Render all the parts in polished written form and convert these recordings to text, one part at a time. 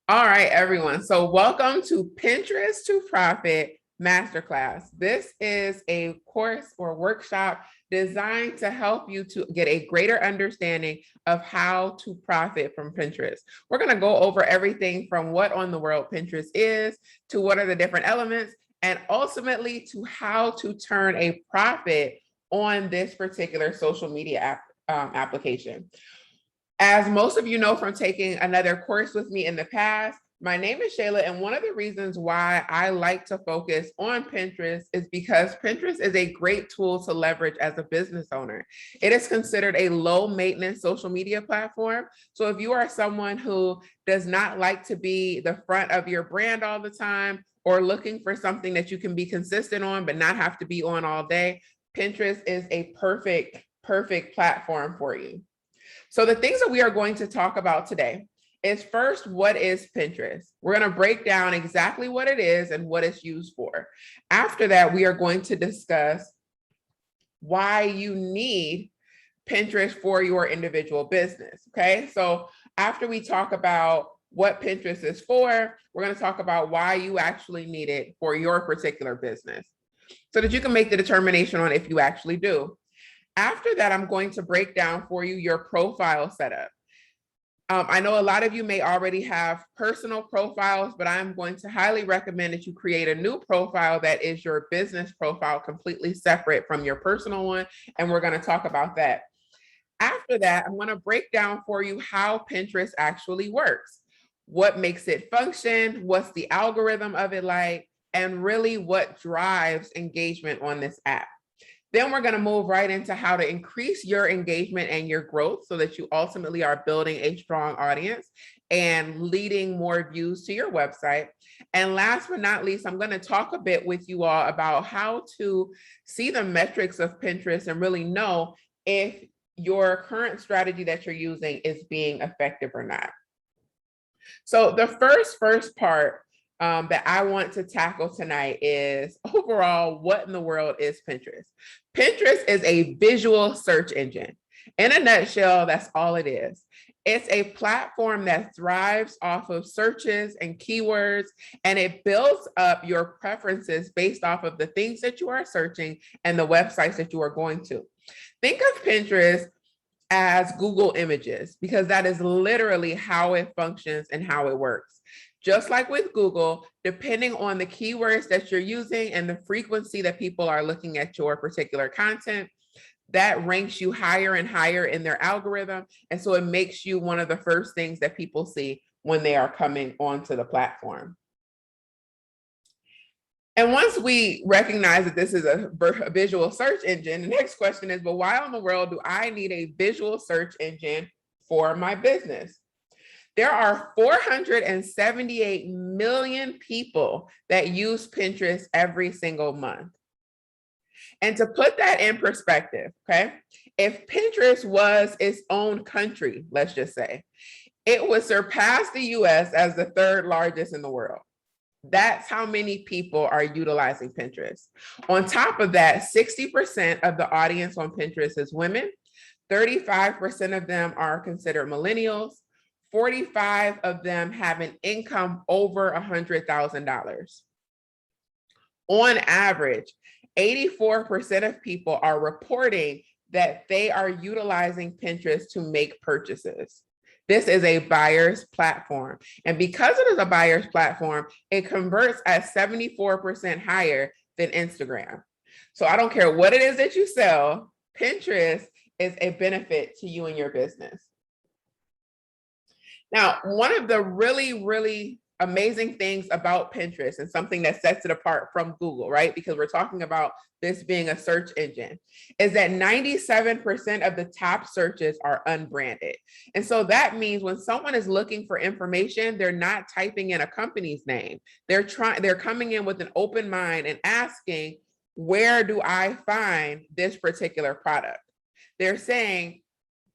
All right, everyone. So welcome to Pinterest to Profit Masterclass. This is a course or workshop designed to help you to get a greater understanding of how to profit from Pinterest. We're going to go over everything from what on the world Pinterest is to what are the different elements and ultimately to how to turn a profit on this particular social media application. As most of you know from taking another course with me in the past, my name is Shayla, and one of the reasons why I like to focus on Pinterest is because Pinterest is a great tool to leverage as a business owner. It is considered a low maintenance social media platform. So if you are someone who does not like to be the front of your brand all the time or looking for something that you can be consistent on but not have to be on all day, Pinterest is a perfect platform for you. So the things that we are going to talk about today is first, what is Pinterest? We're going to break down exactly what it is and what it's used for. After that, we are going to discuss why you need Pinterest for your individual business. Okay. So after we talk about what Pinterest is for, we're going to talk about why you actually need it for your particular business so that you can make the determination on if you actually do. After that, I'm going to break down for you your profile setup. I know a lot of you may already have personal profiles, but I'm going to highly recommend that you create a new profile that is your business profile, completely separate from your personal one. And we're going to talk about that. After that, I'm going to break down for you how Pinterest actually works, what makes it function, what's the algorithm of it like, and really what drives engagement on this app. Then we're going to move right into how to increase your engagement and your growth so that you ultimately are building a strong audience and leading more views to your website. And last but not least, I'm going to talk a bit with you all about how to see the metrics of Pinterest and really know if your current strategy that you're using is being effective or not. So the first part that I want to tackle tonight is overall, what in the world is Pinterest? Pinterest is a visual search engine. In a nutshell, that's all it is. It's a platform that thrives off of searches and keywords, and it builds up your preferences based off of the things that you are searching and the websites that you are going to. Think of Pinterest as Google Images, because that is literally how it functions and how it works. Just like with Google, depending on the keywords that you're using and the frequency that people are looking at your particular content, that ranks you higher and higher in their algorithm. And so it makes you one of the first things that people see when they are coming onto the platform. And once we recognize that this is a visual search engine, the next question is, but why in the world do I need a visual search engine for my business? There are 478 million people that use Pinterest every single month. And to put that in perspective, okay, if Pinterest was its own country, let's just say, it would surpass the US as the third largest in the world. That's how many people are utilizing Pinterest. On top of that, 60% of the audience on Pinterest is women. 35% of them are considered millennials. 45 of them have an income over $100,000. On average, 84% of people are reporting that they are utilizing Pinterest to make purchases. This is a buyer's platform. And because it is a buyer's platform, it converts at 74% higher than Instagram. So I don't care what it is that you sell, Pinterest is a benefit to you and your business. Now, one of the really amazing things about Pinterest and something that sets it apart from Google, right? Because we're talking about this being a search engine, is that 97% of the top searches are unbranded. And so that means when someone is looking for information, they're not typing in a company's name. They're coming in with an open mind and asking, where do I find this particular product? They're saying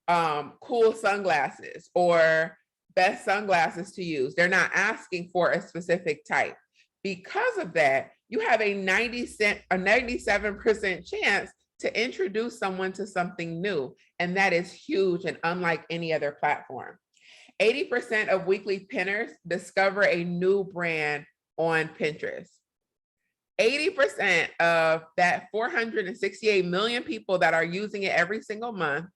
cool sunglasses or best sunglasses to use. They're not asking for a specific type. Because of that, you have a 97% chance to introduce someone to something new. And that is huge and unlike any other platform. 80% of weekly pinners discover a new brand on Pinterest. 80% of that 468 million people that are using it every single month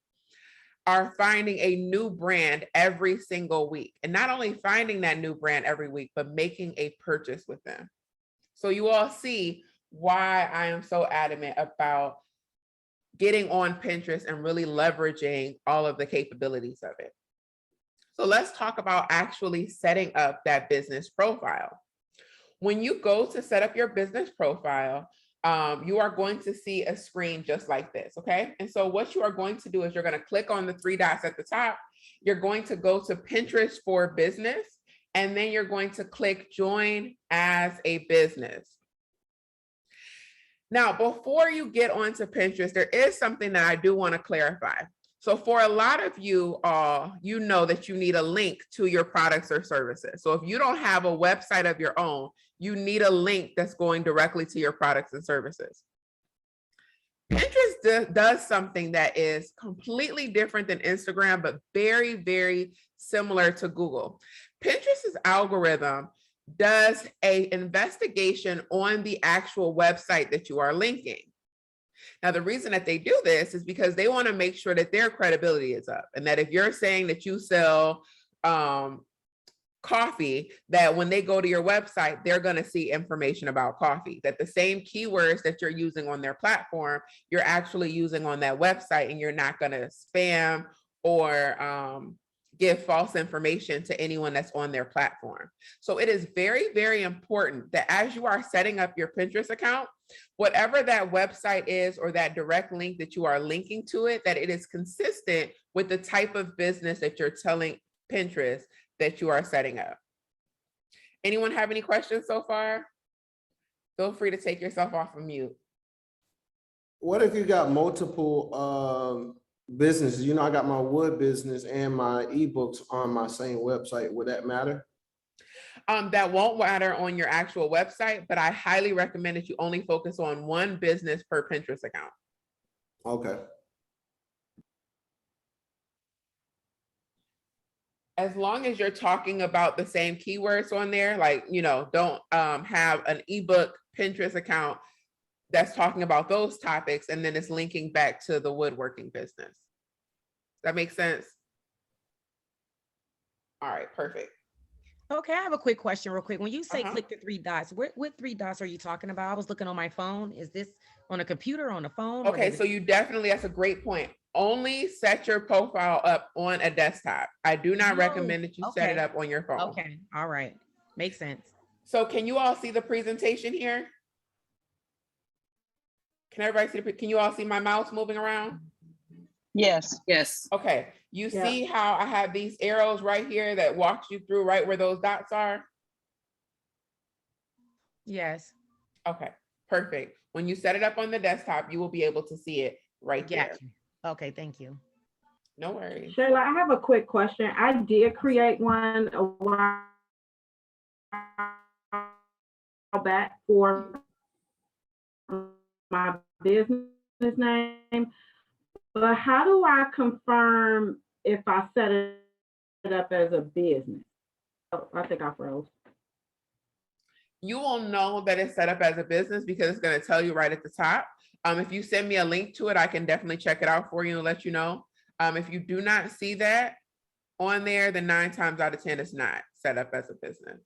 are finding a new brand every single week. And not only finding that new brand every week, but making a purchase with them. So you all see why I am so adamant about getting on Pinterest and really leveraging all of the capabilities of it. So let's talk about actually setting up that business profile. When you go to set up your business profile, you are going to see a screen just like this, okay? And so what you are going to do is you're going to click on the three dots at the top. You're going to go to Pinterest for Business, and then you're going to click Join as a Business. Now, before you get onto Pinterest, there is something that I do want to clarify. So for a lot of you all, you know that you need a link to your products or services. So if you don't have a website of your own, you need a link that's going directly to your products and services. Pinterest does something that is completely different than Instagram, but very, very similar to Google. Pinterest's algorithm does an investigation on the actual website that you are linking. Now, the reason that they do this is because they want to make sure that their credibility is up, and that if you're saying that you sell coffee, that when they go to your website, they're going to see information about coffee, that the same keywords that you're using on their platform, you're actually using on that website, and you're not going to spam or give false information to anyone that's on their platform. So it is very, very important that as you are setting up your Pinterest account, whatever that website is or that direct link that you are linking to it, that it is consistent with the type of business that you're telling Pinterest that you are setting up. Anyone have any questions so far? Feel free to take yourself off of mute. What if you got multiple businesses? You know, I got my wood business and my ebooks on my same website. Would that matter? That won't matter on your actual website, but I highly recommend that you only focus on one business per Pinterest account. Okay. As long as you're talking about the same keywords on there, like, you know, don't have an ebook Pinterest account that's talking about those topics and then it's linking back to the woodworking business. That makes sense? All right, perfect. Okay, I have a quick question real quick. When you say click the three dots, what three dots are you talking about? I was looking on my phone. Is this on a computer or on a phone? Okay, so you definitely, that's a great point. Only set your profile up on a desktop. I do not recommend that you set it up on your phone. Okay, all right. Makes sense. So can you all see the presentation here? Can everybody see can you all see my mouse moving around? Yes. Yes. Okay, you see how I have these arrows right here that walks you through right where those dots are? Yes. Okay, perfect. When you set it up on the desktop, you will be able to see it right there. Okay, thank you. No worries. Shayla, I have a quick question. I did create one a while back for my business name, but how do I confirm if I set it up as a business? Oh, I think I froze. You will know that it's set up as a business because it's going to tell you right at the top. If you send me a link to it, I can definitely check it out for you and let you know. If you do not see that on there, then 9 times out of 10, it's not set up as a business.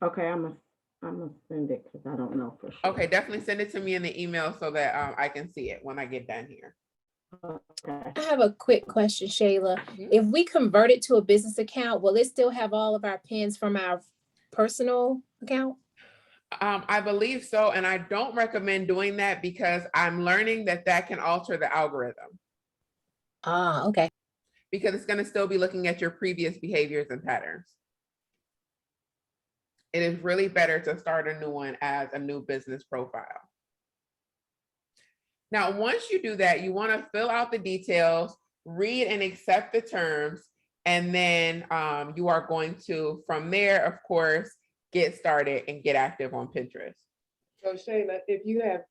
Okay, I'm gonna send it because I don't know for sure. Okay, definitely send it to me in the email so that I can see it when I get done here. Okay. I have a quick question, Shayla. If we convert it to a business account, will it still have all of our pins from our personal account? I believe so, and I don't recommend doing that because I'm learning that that can alter the algorithm. Ah, okay. Because it's going to still be looking at your previous behaviors and patterns. It is really better to start a new one as a new business profile. Now, once you do that, you want to fill out the details, read and accept the terms, and then you are going to, from there, of course, get started and get active on Pinterest. So Shayla, if you have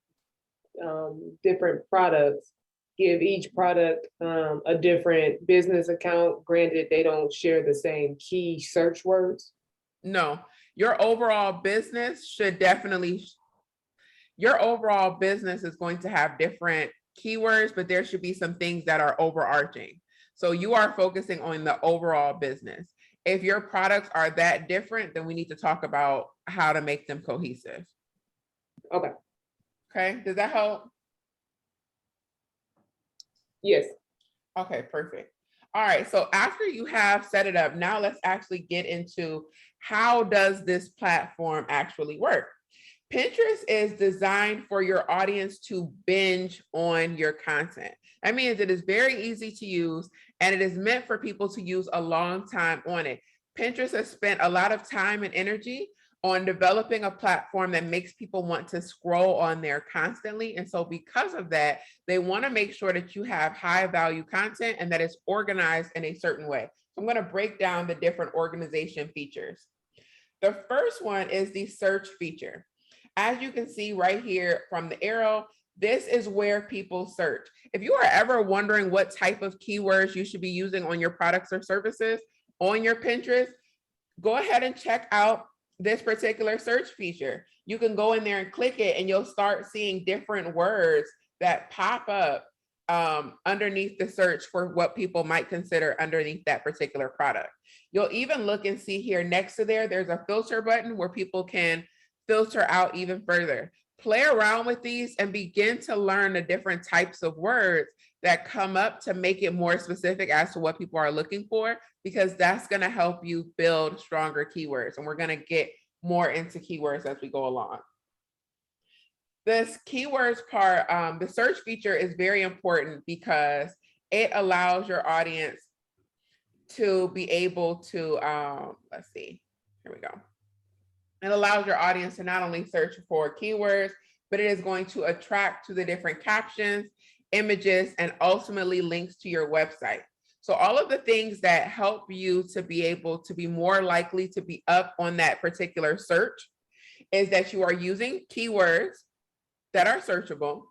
different products, give each product a different business account. Granted, they don't share the same key search words. No, your overall business should definitely, your overall business is going to have different keywords, but there should be some things that are overarching. So you are focusing on the overall business. If your products are that different, then we need to talk about how to make them cohesive. Okay. Okay, does that help? Yes. Okay, perfect. All right, so after you have set it up, now let's actually get into how does this platform actually work? Pinterest is designed for your audience to binge on your content. That means it is very easy to use and it is meant for people to use a long time on it. Pinterest has spent a lot of time and energy on developing a platform that makes people want to scroll on there constantly. And so because of that, they want to make sure that you have high value content and that it's organized in a certain way. So I'm going to break down the different organization features. The first one is the search feature. As you can see right here from the arrow, this is where people search. If you are ever wondering what type of keywords you should be using on your products or services on your Pinterest, go ahead and check out this particular search feature. You can go in there and click it and you'll start seeing different words that pop up underneath the search for what people might consider underneath that particular product. You'll even look and see here next to there's a filter button where people can filter out even further. Play around with these and begin to learn the different types of words that come up to make it more specific as to what people are looking for, because that's going to help you build stronger keywords. And we're going to get more into keywords as we go along. This keywords part, the search feature is very important because it allows your audience to be able to, let's see, here we go. It allows your audience to not only search for keywords, but it is going to attract to the different captions, images, and ultimately links to your website. So all of the things that help you to be able to be more likely to be up on that particular search is that you are using keywords that are searchable,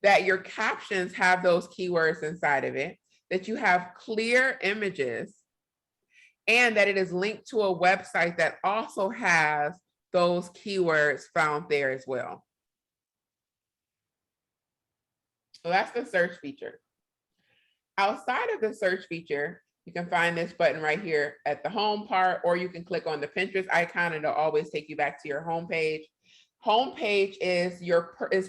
that your captions have those keywords inside of it, that you have clear images, and that it is linked to a website that also has those keywords found there as well. So that's the search feature. Outside of the search feature, you can find this button right here at the home part, or you can click on the Pinterest icon and it'll always take you back to your home page. Home page is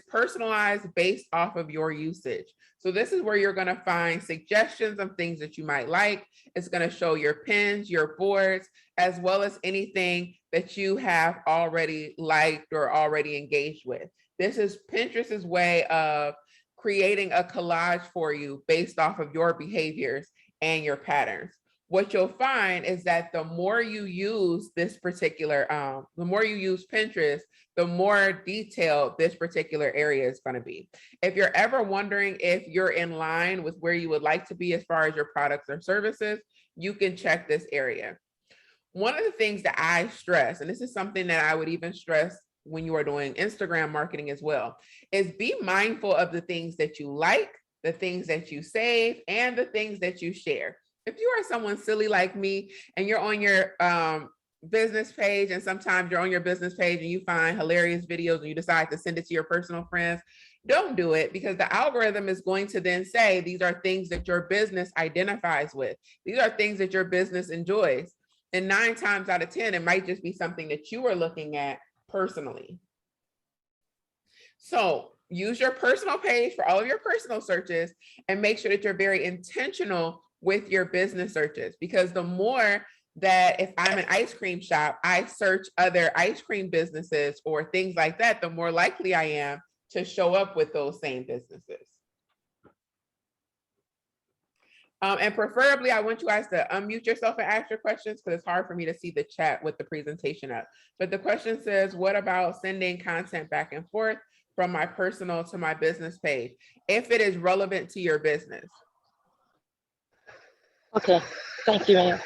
personalized based off of your usage. So this is where you're going to find suggestions of things that you might like. It's going to show your pins, your boards, as well as anything that you have already liked or already engaged with. This is Pinterest's way of creating a collage for you based off of your behaviors and your patterns. What you'll find is that the more you use this particular, the more you use Pinterest, the more detailed this particular area is going to be. If you're ever wondering if you're in line with where you would like to be as far as your products or services, you can check this area. One of the things that I stress, and this is something that I would even stress when you are doing Instagram marketing as well, is be mindful of the things that you like, the things that you save, and the things that you share. If you are someone silly like me and you're on your business page, and sometimes you're on your business page and you find hilarious videos and you decide to send it to your personal friends, don't do it, because the algorithm is going to then say these are things that your business identifies with. These are things that your business enjoys. And 9 times out of 10, it might just be something that you are looking at personally. So use your personal page for all of your personal searches and make sure that you're very intentional with your business searches, because the more that if I'm an ice cream shop, I search other ice cream businesses or things like that, the more likely I am to show up with those same businesses. And preferably, I want you guys to unmute yourself and ask your questions, because it's hard for me to see the chat with the presentation up. But the question says, what about sending content back and forth from my personal to my business page, if it is relevant to your business? Okay, thank you, ma'am.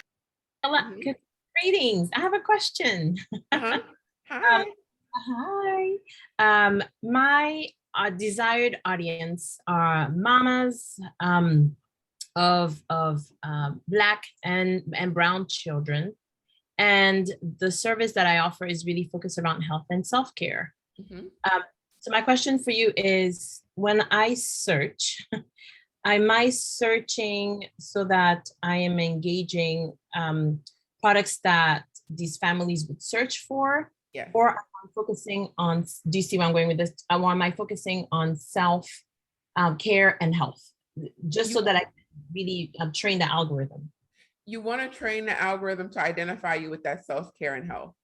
Good greetings. I have a question. Hi. Hi. My our desired audience are mamas of Black and brown children. And the service that I offer is really focused around health and self-care. Mhm. So my question for you is, when I search, am I searching so that I am engaging products that these families would search for? Yes. Or am I focusing on, do you see where I'm going with this? Or am I focusing on self care and health? Just so that I can really train the algorithm. You want to train the algorithm to identify you with that self-care and health.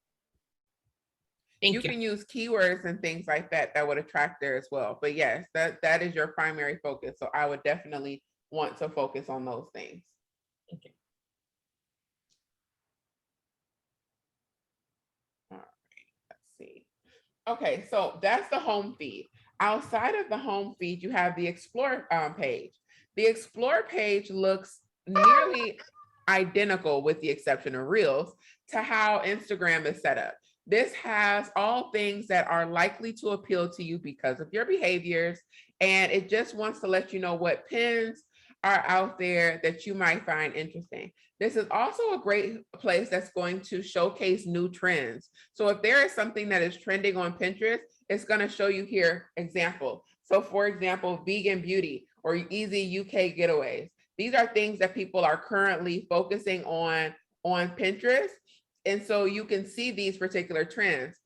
Thank You you. can use keywords and things like that that would attract there as well. But yes, that is your primary focus. So I would definitely want to focus on those things. Thank you. All right, let's see. Okay, so that's the home feed. Outside of the home feed, you have the Explore page. The Explore page looks nearly identical, with the exception of Reels, to how Instagram is set up. This has all things that are likely to appeal to you because of your behaviors, and it just wants to let you know what pins are out there that you might find interesting. This is also a great place that's going to showcase new trends. So if there is something that is trending on Pinterest, it's going to show you here example. So for example, vegan beauty or easy UK getaways. These are things that people are currently focusing on Pinterest. And so you can see these particular trends.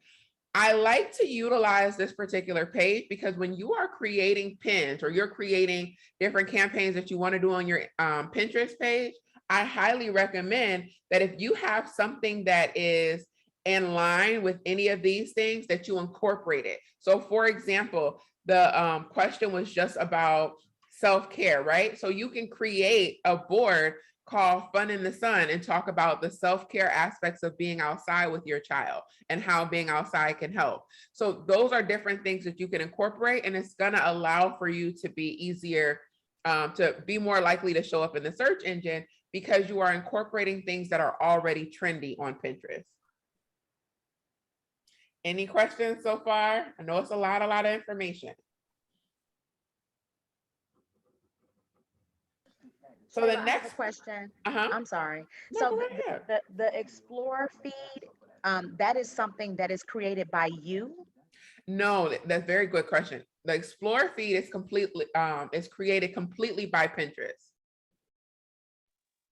I like to utilize this particular page because when you are creating pins or you're creating different campaigns that you want to do on your Pinterest page, I highly recommend that if you have something that is in line with any of these things, that you incorporate it. So for example, the question was just about self-care, right? So you can create a board called Fun in the Sun and talk about the self-care aspects of being outside with your child and how being outside can help. So those are different things that you can incorporate, and it's going to allow for you to be easier, to be more likely to show up in the search engine because you are incorporating things that are already trendy on Pinterest. Any questions so far? I know it's a lot of information. So the I have next a question. Uh-huh. I'm sorry. No, So go ahead. the Explore feed, that is something that is created by you? No, that's a very good question. The Explore feed is completely is created completely by Pinterest.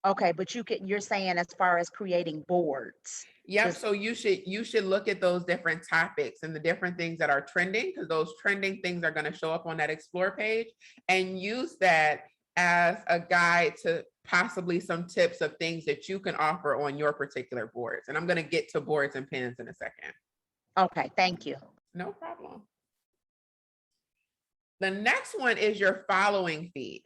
Okay, but you're saying as far as creating boards. Yep. Just- So you should look at those different topics and the different things that are trending, because those trending things are going to show up on that Explore page, and use that as a guide to possibly some tips of things that you can offer on your particular boards. And I'm going to get to boards and pins in a second. Okay, thank you. No problem. The next one is your following feed.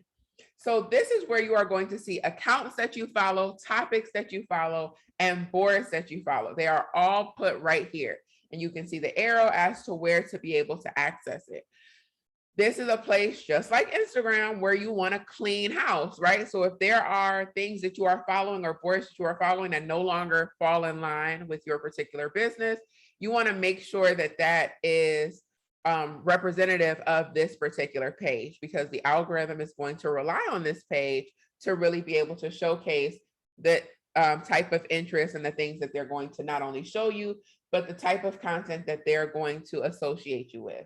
So this is where you are going to see accounts that you follow, topics that you follow, and boards that you follow. They are all put right here. And you can see the arrow as to where to be able to access it. This is a place just like Instagram where you want a clean house, right? So if there are things that you are following or boards that you are following that no longer fall in line with your particular business, you want to make sure that that is representative of this particular page, because the algorithm is going to rely on this page to really be able to showcase the type of interest and the things that they're going to not only show you, but the type of content that they're going to associate you with.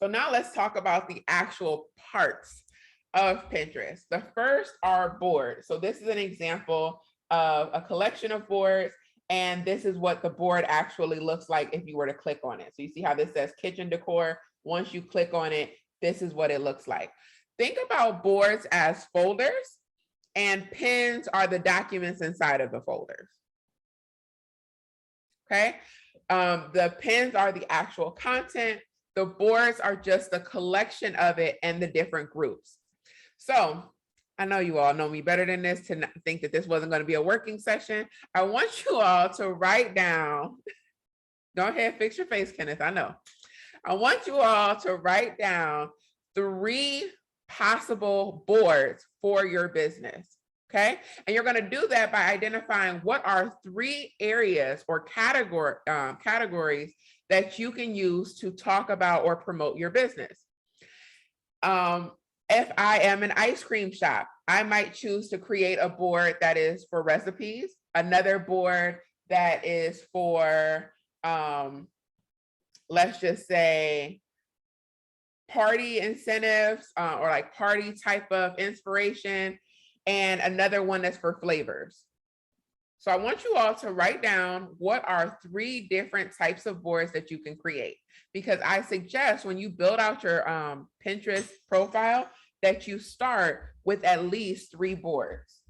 So now let's talk about the actual parts of Pinterest. The first are boards. So this is an example of a collection of boards, and this is what the board actually looks like if you were to click on it. So you see how this says kitchen decor. Once you click on it, this is what it looks like. Think about boards as folders, and pins are the documents inside of the folders. Okay, the pins are the actual content. The boards are just a collection of it and the different groups. So I know you all know me better than this to think that this wasn't going to be a working session. I want you all to write down, go ahead, fix your face, Kenneth, I know. I want you all to write down 3 possible boards for your business. Okay, and you're going to do that by identifying what are 3 areas or categories that you can use to talk about or promote your business. If I am an ice cream shop, I might choose to create a board that is for recipes, another board that is for, let's just say, party incentives or like party type of inspiration, and another one that's for flavors. So I want you all to write down what are 3 different types of boards that you can create, because I suggest when you build out your Pinterest profile that you start with at least 3 boards.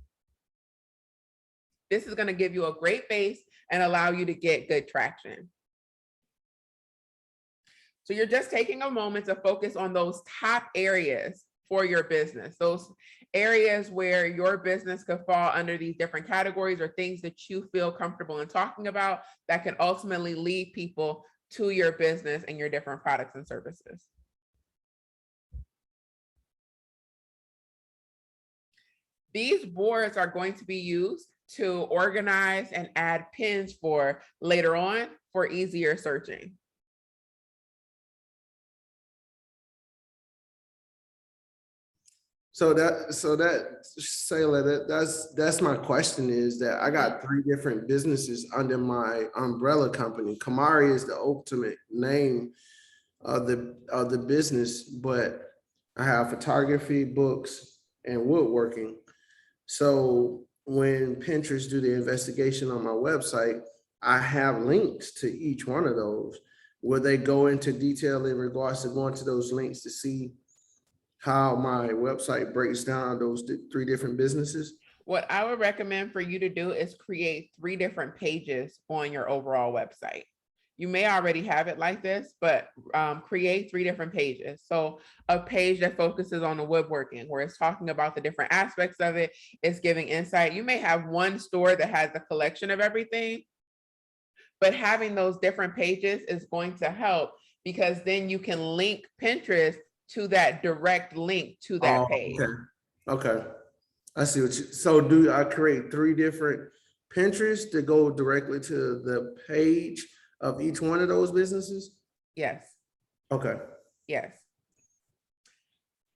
This is going to give you a great base and allow you to get good traction. So you're just taking a moment to focus on those top areas for your business, those areas where your business could fall under these different categories or things that you feel comfortable in talking about that can ultimately lead people to your business and your different products and services. These boards are going to be used to organize and add pins for later on for easier searching. So Sayla, that's my question, is that I got 3 different businesses under my umbrella company. Kamari is the ultimate name of the business, but I have photography, books, and woodworking. So when Pinterest do the investigation on my website, I have links to each one of those. Will they go into detail in regards to going to those links to see how my website breaks down those 3 different businesses? What I would recommend for you to do is create 3 different pages on your overall website. You may already have it like this, but create 3 different pages. So a page that focuses on the woodworking, where it's talking about the different aspects of it, it's giving insight. You may have one store that has a collection of everything, but having those different pages is going to help, because then you can link Pinterest to that direct link to that page. Okay. I see what you, so do I create 3 different Pinterest to go directly to the page of each one of those businesses? Yes. Okay. Yes.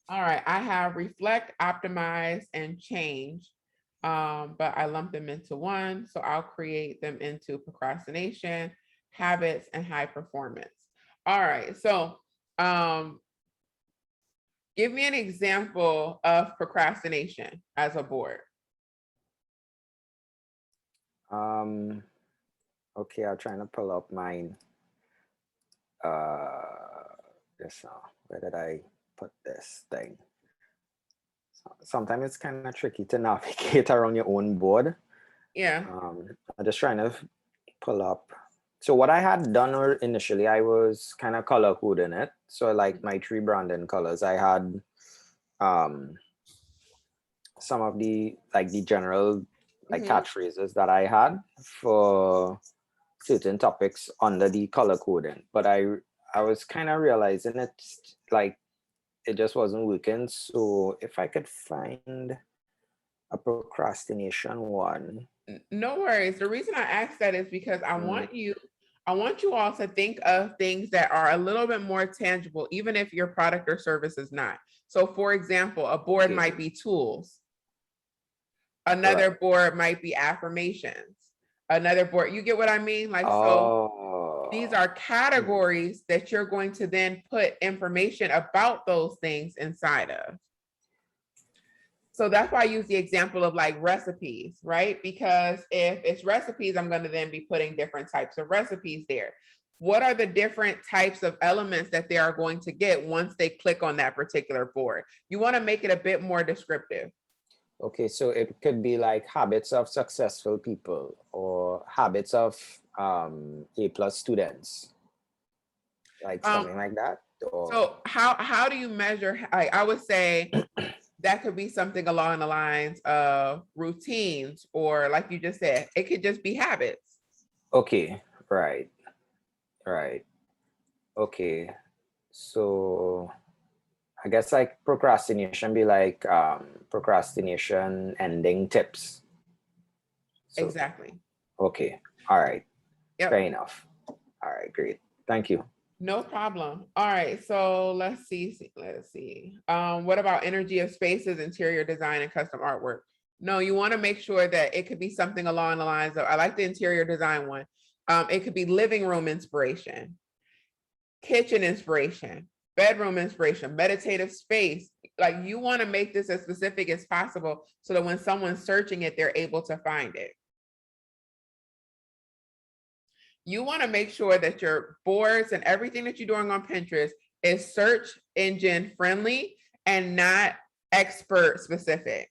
All right, I have reflect, optimize, and change, but I lumped them into one. So I'll create them into procrastination, habits, and high performance. All right, so give me an example of procrastination as a board. Okay, I'm trying to pull up mine. This where did I put this thing? Sometimes it's kind of tricky to navigate around your own board. Yeah. I'm just trying to pull up. So what I had done initially, I was kind of color coding it. So like my 3 branding colors, I had some of the general catchphrases that I had for certain topics under the color coding. But I was kind of realizing it just wasn't working. So if I could find a procrastination one. No worries. The reason I asked that is because I want you all to think of things that are a little bit more tangible, even if your product or service is not. So for example, a board might be tools. Another board might be affirmations. Another board, you get what I mean? Like, so these are categories that you're going to then put information about those things inside of. So that's why I use the example of like recipes, right? Because if it's recipes, I'm going to then be putting different types of recipes there. What are the different types of elements that they are going to get once they click on that particular board? You want to make it a bit more descriptive. Okay, so it could be like habits of successful people or habits of A+ students, like something like that. Or... So how do you measure? I would say that could be something along the lines of routines, or like you just said, it could just be habits. Okay, right. Okay, so I guess like procrastination be like procrastination ending tips. So, exactly. Okay, all right. Yep. Fair enough. All right, great. Thank you. No problem. All right, so let's see. What about energy of spaces, interior design, and custom artwork? No, you want to make sure that it could be something along the lines of, I like the interior design one. It could be living room inspiration, kitchen inspiration, bedroom inspiration, meditative space. Like, you want to make this as specific as possible so that when someone's searching it, they're able to find it. You want to make sure that your boards and everything that you're doing on Pinterest is search engine friendly and not expert specific.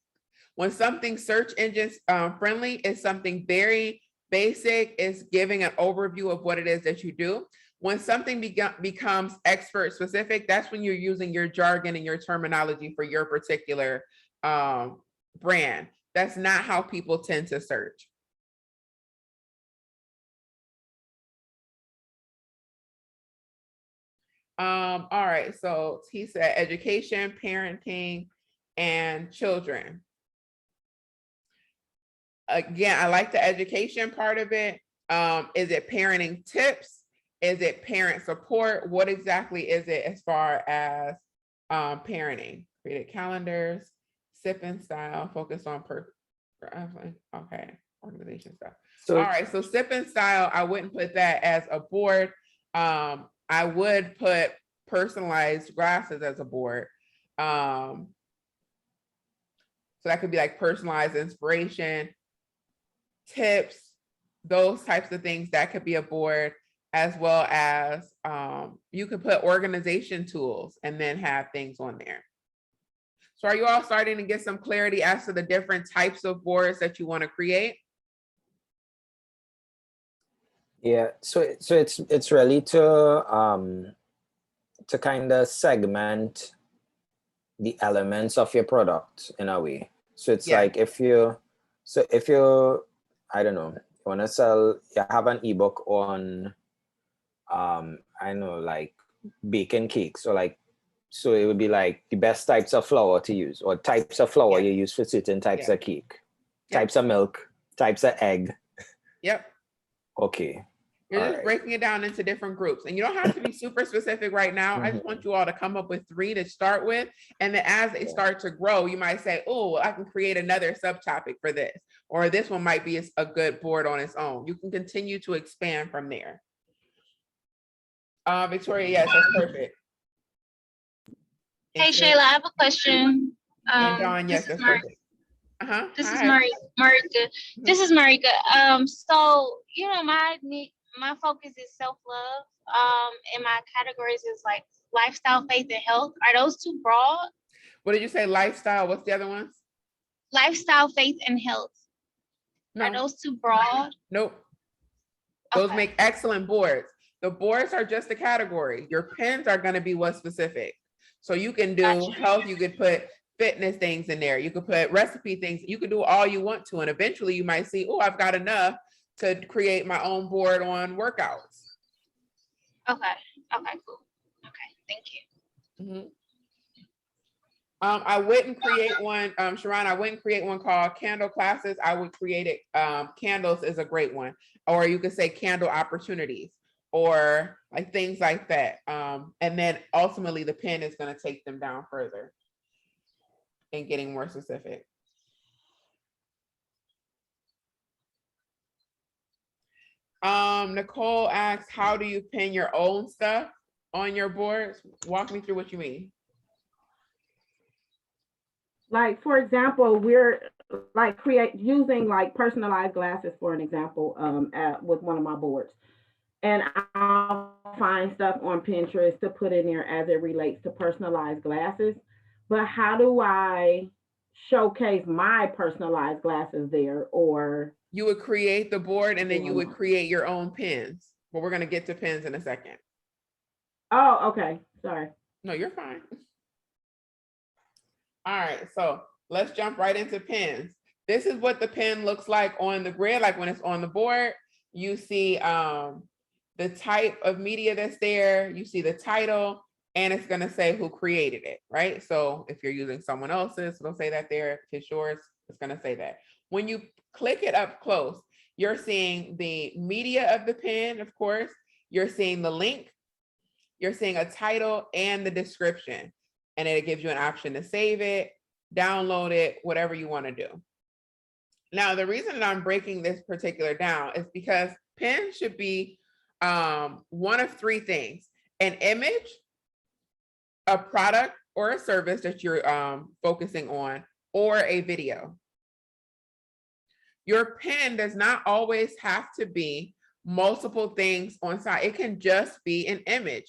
When something search engine friendly is something very basic, is giving an overview of what it is that you do. When something becomes expert specific, that's when you're using your jargon and your terminology for your particular brand. That's not how people tend to search. All right, so he said education, parenting, and children. Again, I like the education part of it. Is it parenting tips? Is it parent support? What exactly is it as far as parenting? Created calendars, sip and style, focus on okay, organization stuff. So, all right, so sip and style, I wouldn't put that as a board. I would put personalized glasses as a board. So that could be like personalized inspiration, tips, those types of things. That could be a board, as well as you could put organization tools and then have things on there. So are you all starting to get some clarity as to the different types of boards that you want to create? yeah, so it's really to kind of segment the elements of your product in a way. So it's like if you I don't know, you want to sell, you have an ebook on I know, like baking cakes, or like, so it would be like the best types of flour to use, or types of flour you use for certain types of cake, types of milk, types of egg. Yep. Okay. You're just breaking it down into different groups, and you don't have to be super specific right now. I just want you all to come up with 3 to start with. And then as they start to grow, you might say, oh, I can create another subtopic for this, or this one might be a good board on its own. You can continue to expand from there. Victoria, yes, that's perfect. Hey, Shayla, I have a question. And Dawn, yes, that's perfect. This is Marika. This is Marika. So, you know, my focus is self-love. And my categories is like lifestyle, faith, and health. Are those too broad? What did you say? Lifestyle, what's the other ones? Lifestyle, faith, and health. No. Are those too broad? Nope. Those make excellent boards. The boards are just a category. Your pins are going to be what's specific. So you can do health, you could put fitness things in there. You could put recipe things. You could do all you want to. And eventually you might see, oh, I've got enough to create my own board on workouts. Okay. Okay, cool. Okay, thank you. I wouldn't create one, Sharon, I wouldn't create one called candle classes. I would create it, candles is a great one. Or you could say candle opportunities, or like things like that. And then ultimately the pin is going to take them down further and getting more specific. Nicole asks, how do you pin your own stuff on your boards? Walk me through what you mean. Like, for example, we're like using like personalized glasses, for an example, with one of my boards. And I'll find stuff on Pinterest to put in there as it relates to personalized glasses. But how do I showcase my personalized glasses there? Or you would create the board and then you would create your own pins. But we're going to get to pins in a second. Oh, okay. Sorry. No, you're fine. All right, so let's jump right into pins. This is what the pin looks like on the grid. Like when it's on the board, you see the type of media that's there, you see the title, and it's going to say who created it, right? So if you're using someone else's, it'll say that there. If it's yours, it's going to say that. When you click it up close, you're seeing the media of the pin, of course, You're seeing the link, you're seeing a title and the description. And it gives you an option to save it, download it, whatever you want to do. Now, the reason that I'm breaking this particular down is because pin should be one of three things: an image, a product or a service that you're focusing on, or a video. Your pin does not always have to be multiple things on site. It can just be an image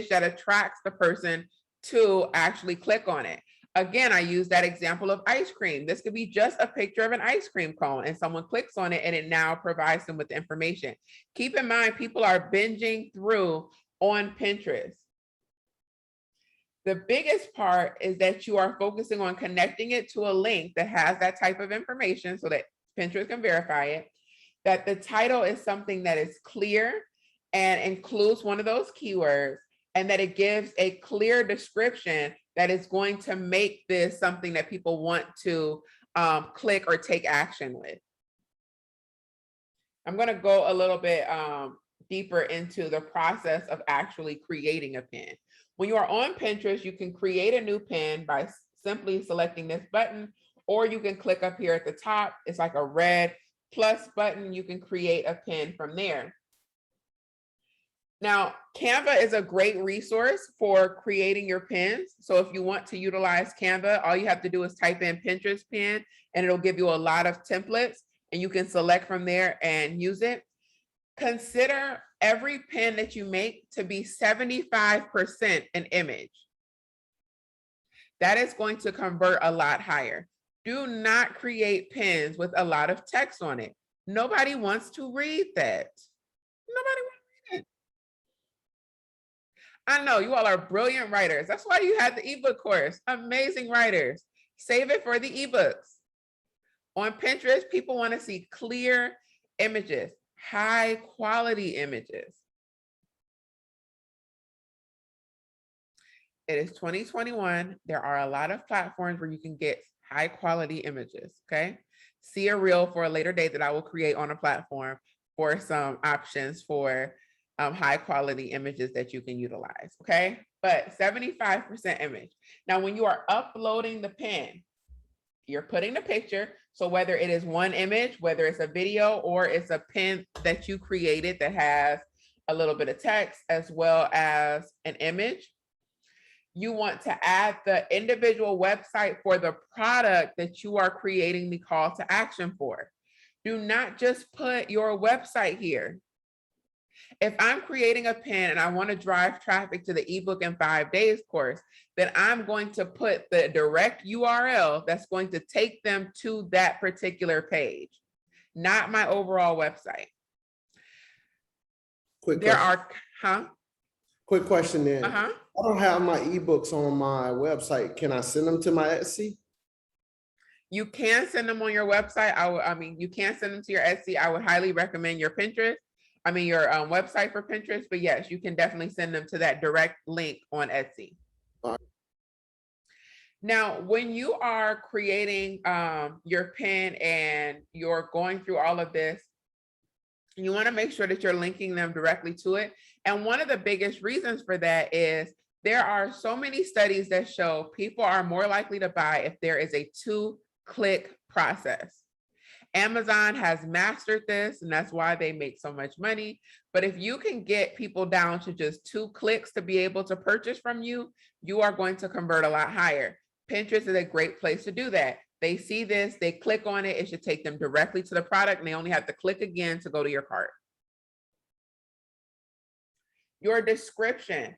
that attracts the person to actually click on it. Again, I use that example of ice cream. This could be just a picture of an ice cream cone and someone clicks on it and it now provides them with the information. Keep in mind, people are binging through on Pinterest. The biggest part is that you are focusing on connecting it to a link that has that type of information so that Pinterest can verify it, that the title is something that is clear and includes one of those keywords, and that it gives a clear description that is going to make this something that people want to click or take action with. I'm going to go a little bit deeper into the process of actually creating a pin. When you are on Pinterest, you can create a new pin by simply selecting this button, or you can click up here at the top. It's like a red plus button. You can create a pin from there. Now, Canva is a great resource for creating your pins. So if you want to utilize Canva, all you have to do is type in Pinterest pin and it'll give you a lot of templates and you can select from there and use it. Consider every pin that you make to be 75% an image. That is going to convert a lot higher. Do not create pins with a lot of text on it. Nobody wants to read that. Nobody wants to read it. I know you all are brilliant writers. That's why you had the ebook course. Amazing writers. Save it for the ebooks. On Pinterest, people want to see clear images, high quality images. It is 2021. There are a lot of platforms where you can get high quality images, okay? See a reel for a later date that I will create on a platform for some options for high quality images that you can utilize, okay? But 75% image. Now, when you are uploading the pin, you're putting the picture. So whether it is one image, whether it's a video, or it's a pin that you created that has a little bit of text as well as an image, you want to add the individual website for the product that you are creating the call to action for. Do not just put your website here. If I'm creating a pin and I want to drive traffic to the ebook in 5 days course, then I'm going to put the direct URL that's going to take them to that particular page, not my overall website. Quick question then. I don't have my ebooks on my website. Can I send them to my Etsy? You can send them on your website. I mean, you can send them to your Etsy. I would highly recommend your Pinterest. I mean, your website for Pinterest, but yes, you can definitely send them to that direct link on Etsy. Now, when you are creating your pin and you're going through all of this, you want to make sure that you're linking them directly to it. And one of the biggest reasons for that is there are so many studies that show people are more likely to buy if there is a 2-click process. Amazon has mastered this, and that's why they make so much money. But if you can get people down to just 2 clicks to be able to purchase from you, you are going to convert a lot higher. Pinterest is a great place to do that. They see this, they click on it, it should take them directly to the product, and they only have to click again to go to your cart. Your description.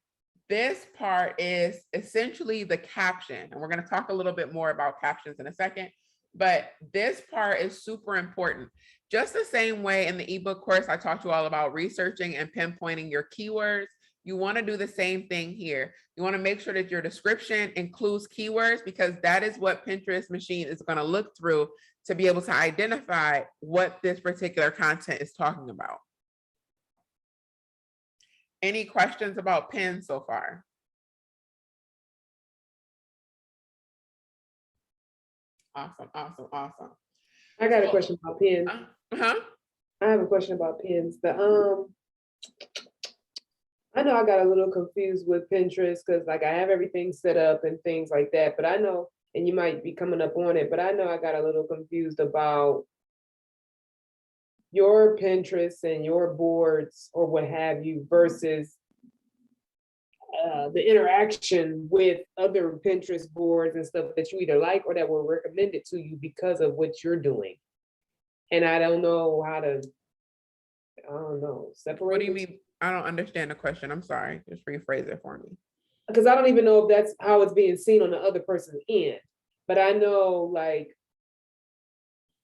This part is essentially the caption, and we're going to talk a little bit more about captions in a second, but this part is super important. Just the same way in the ebook course, I talked to you all about researching and pinpointing your keywords. You want to do the same thing here. You want to make sure that your description includes keywords, because that is what Pinterest machine is going to look through to be able to identify what this particular content is talking about. Any questions about pins so far? Awesome, awesome, awesome. I got a question about pins. I have a question about pins. I know I got a little confused with Pinterest because like I have everything set up and things like that, but I know, and you might be coming up on it, but I know I got a little confused about your Pinterest and your boards or what have you versus the interaction with other Pinterest boards and stuff that you either like or that were recommended to you because of what you're doing. And I don't know how to, I don't know, separate. What do you mean? I don't understand the question. I'm sorry. Just rephrase it for me. Because I don't even know if that's how it's being seen on the other person's end. But I know, like,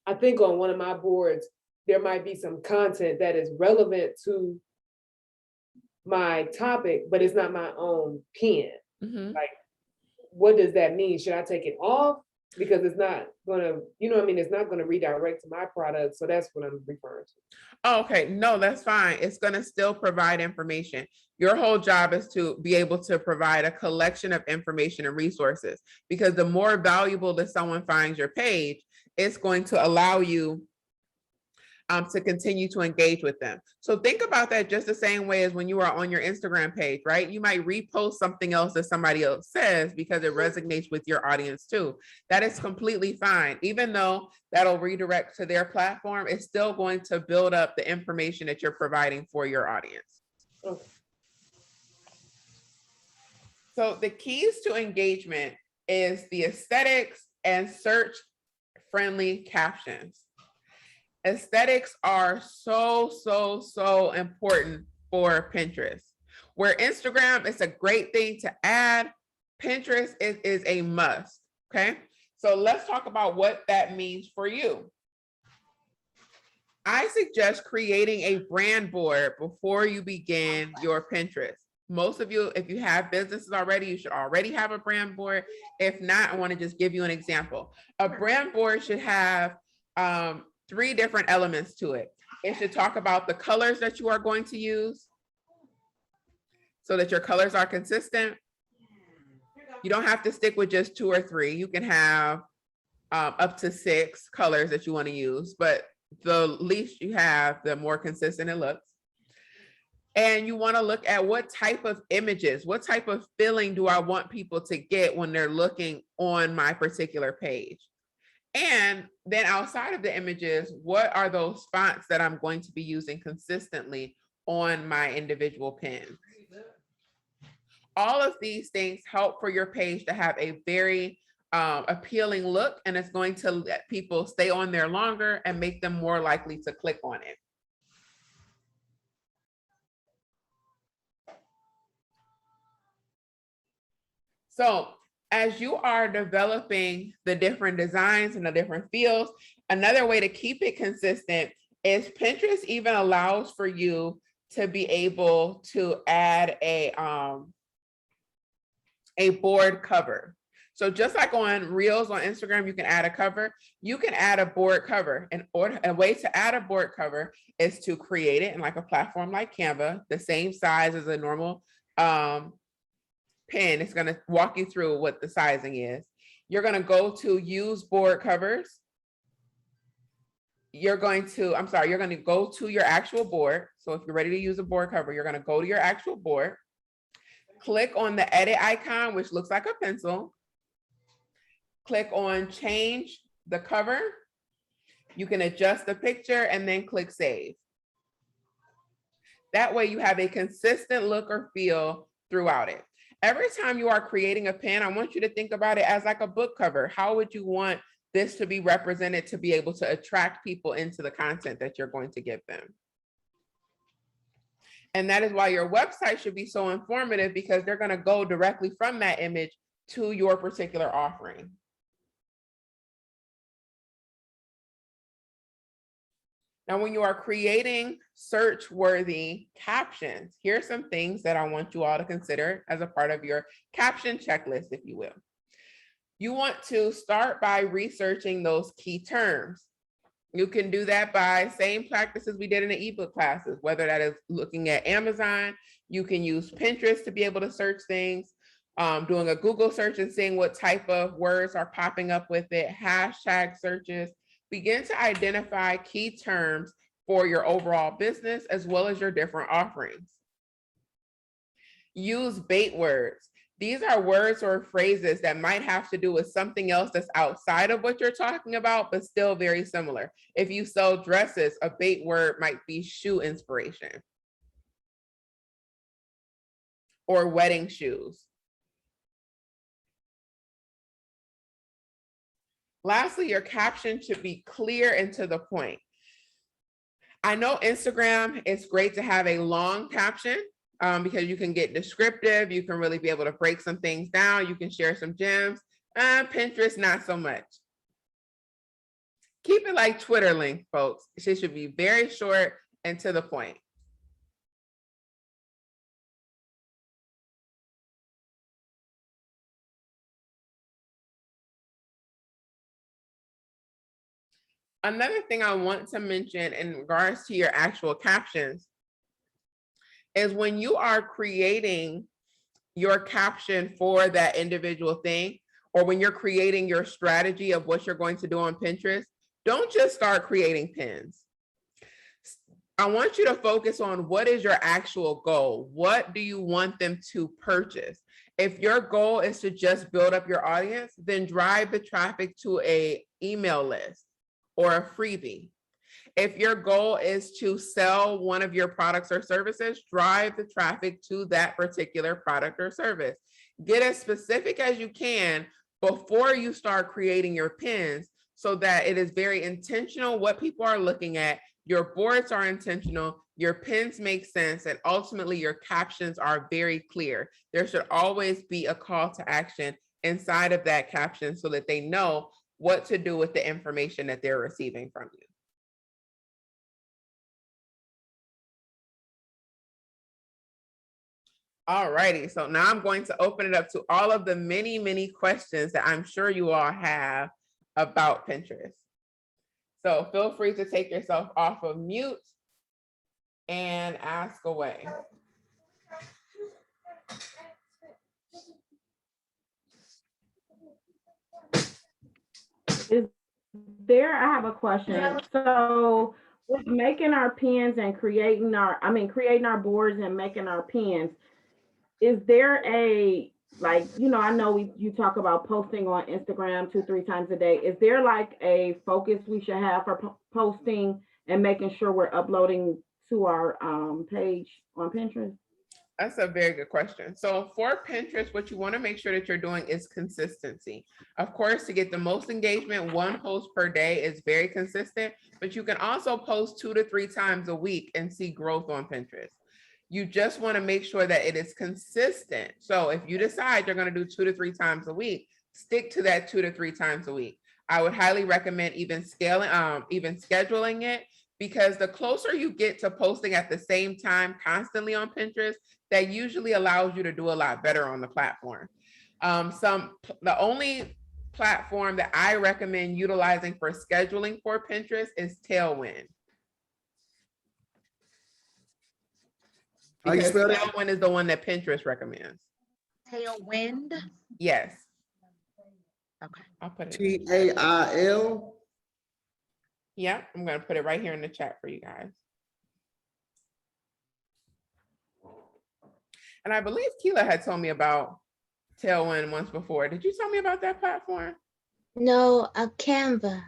I think on one of my boards, there might be some content that is relevant to my topic, but it's not my own pen. Mhm. Like, what does that mean? Should I take it off? Because it's not gonna, you know what I mean? It's not gonna redirect to my product. So that's what I'm referring to. Oh, okay. No, that's fine. It's going to still provide information. Your whole job is to be able to provide a collection of information and resources, because the more valuable that someone finds your page, it's going to allow you to continue to engage with them. So think about that just the same way as when you are on your Instagram page, right? You might repost something else that somebody else says because it resonates with your audience too. That is completely fine. Even though that'll redirect to their platform, it's still going to build up the information that you're providing for your audience. Okay. So the keys to engagement is the aesthetics and search-friendly captions. Aesthetics are so important for Pinterest. Where Instagram is a great thing to add, Pinterest is a must, okay? So let's talk about what that means for you. I suggest creating a brand board before you begin your Pinterest. Most of you, if you have businesses already, you should already have a brand board. If not, I want to just give you an example. A brand board should have 3 different elements to it. It should talk about the colors that you are going to use so that your colors are consistent. You don't have to stick with just 2 or 3. You can have up to 6 colors that you want to use, but the least you have, the more consistent it looks. And you want to look at what type of images, what type of feeling do I want people to get when they're looking on my particular page? And then outside of the images, what are those fonts that I'm going to be using consistently on my individual pins? All of these things help for your page to have a very appealing look, and it's going to let people stay on there longer and make them more likely to click on it. So as you are developing the different designs and the different fields, another way to keep it consistent is Pinterest even allows for you to be able to add a board cover. So just like on Reels on Instagram, you can add a cover, you can add a board cover. And a way to add a board cover is to create it in like a platform like Canva, the same size as a normal pen. It's going to walk you through what the sizing is. You're going to go to use board covers. You're going to go to your actual board. So if you're ready to use a board cover, you're going to go to your actual board, click on the edit icon, which looks like a pencil. Click on change the cover. You can adjust the picture and then click save. That way you have a consistent look or feel throughout it. Every time you are creating a pen, I want you to think about it as like a book cover. How would you want this to be represented to be able to attract people into the content that you're going to give them? And that is why your website should be so informative, because they're going to go directly from that image to your particular offering. Now, when you are creating search-worthy captions, here's some things that I want you all to consider as a part of your caption checklist, if you will. You want to start by researching those key terms. You can do that by same practices we did in the ebook classes, whether that is looking at Amazon. You can use Pinterest to be able to search things, doing a Google search and seeing what type of words are popping up with it, hashtag searches. Begin to identify key terms for your overall business as well as your different offerings. Use bait words. These are words or phrases that might have to do with something else that's outside of what you're talking about, but still very similar. If you sell dresses, a bait word might be shoe inspiration or wedding shoes. Lastly, your caption should be clear and to the point. I know Instagram, it's great to have a long caption because you can get descriptive. You can really be able to break some things down. You can share some gems. Pinterest, not so much. Keep it like Twitter link, folks. It should be very short and to the point. Another thing I want to mention in regards to your actual captions is when you are creating your caption for that individual thing, or when you're creating your strategy of what you're going to do on Pinterest, don't just start creating pins. I want you to focus on what is your actual goal. What do you want them to purchase? If your goal is to just build up your audience, then drive the traffic to an email list or a freebie. If your goal is to sell one of your products or services, drive the traffic to that particular product or service. Get as specific as you can before you start creating your pins so that it is very intentional what people are looking at. Your boards are intentional, your pins make sense, and ultimately your captions are very clear. There should always be a call to action inside of that caption so that they know what to do with the information that they're receiving from you. All righty, so now I'm going to open it up to all of the many, many questions that I'm sure you all have about Pinterest. So feel free to take yourself off of mute and ask away. I have a question. So with making our pins and creating our boards and making our pins, is there a, like, I know you talk about posting on Instagram 2-3 times a day. Is there like a focus we should have for posting and making sure we're uploading to our page on Pinterest? That's a very good question. So for Pinterest, what you want to make sure that you're doing is consistency. Of course, to get the most engagement, 1 post per day is very consistent, but you can also post 2 to 3 times a week and see growth on Pinterest. You just want to make sure that it is consistent. So if you decide you're going to do 2 to 3 times a week, stick to that 2 to 3 times a week. I would highly recommend even scheduling it, because the closer you get to posting at the same time constantly on Pinterest, that usually allows you to do a lot better on the platform. The only platform that I recommend utilizing for scheduling for Pinterest is Tailwind. Because Tailwind is the one that Pinterest recommends. Tailwind? Yes. Okay. I'll put it. TAIL? Yeah, I'm going to put it right here in the chat for you guys. And I believe Keela had told me about Tailwind once before. Did you tell me about that platform? No, Canva.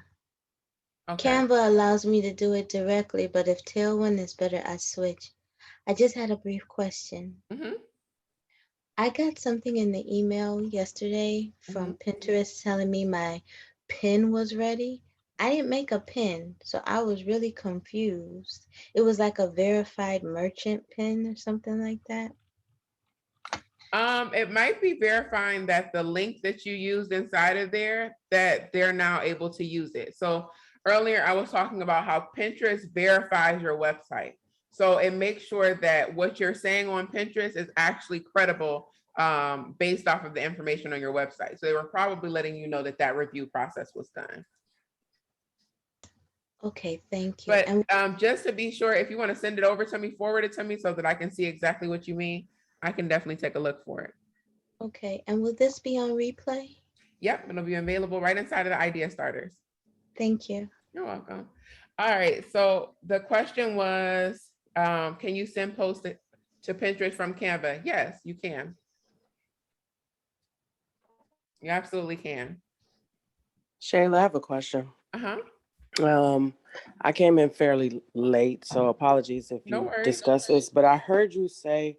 Okay. Canva allows me to do it directly, but if Tailwind is better, I switch. I just had a brief question. Mm-hmm. I got something in the email yesterday from Pinterest telling me my pin was ready. I didn't make a pin, so I was really confused. It was like a verified merchant pin or something like that. It might be verifying that the link that you used inside of there, that they're now able to use it. So earlier I was talking about how Pinterest verifies your website. So it makes sure that what you're saying on Pinterest is actually credible based off of the information on your website. So they were probably letting you know that that review process was done. Okay, thank you. But just to be sure, if you want to send it over to me, forward it to me so that I can see exactly what you mean, I can definitely take a look for it. Okay, and will this be on replay? Yep, it'll be available right inside of the Idea Starters. Thank you. You're welcome. All right, so the question was, can you send post to Pinterest from Canva? Yes, you can. You absolutely can. Shayla, I have a question. Uh-huh. I came in fairly late, so apologies if No you worries. discussed this, but I heard you say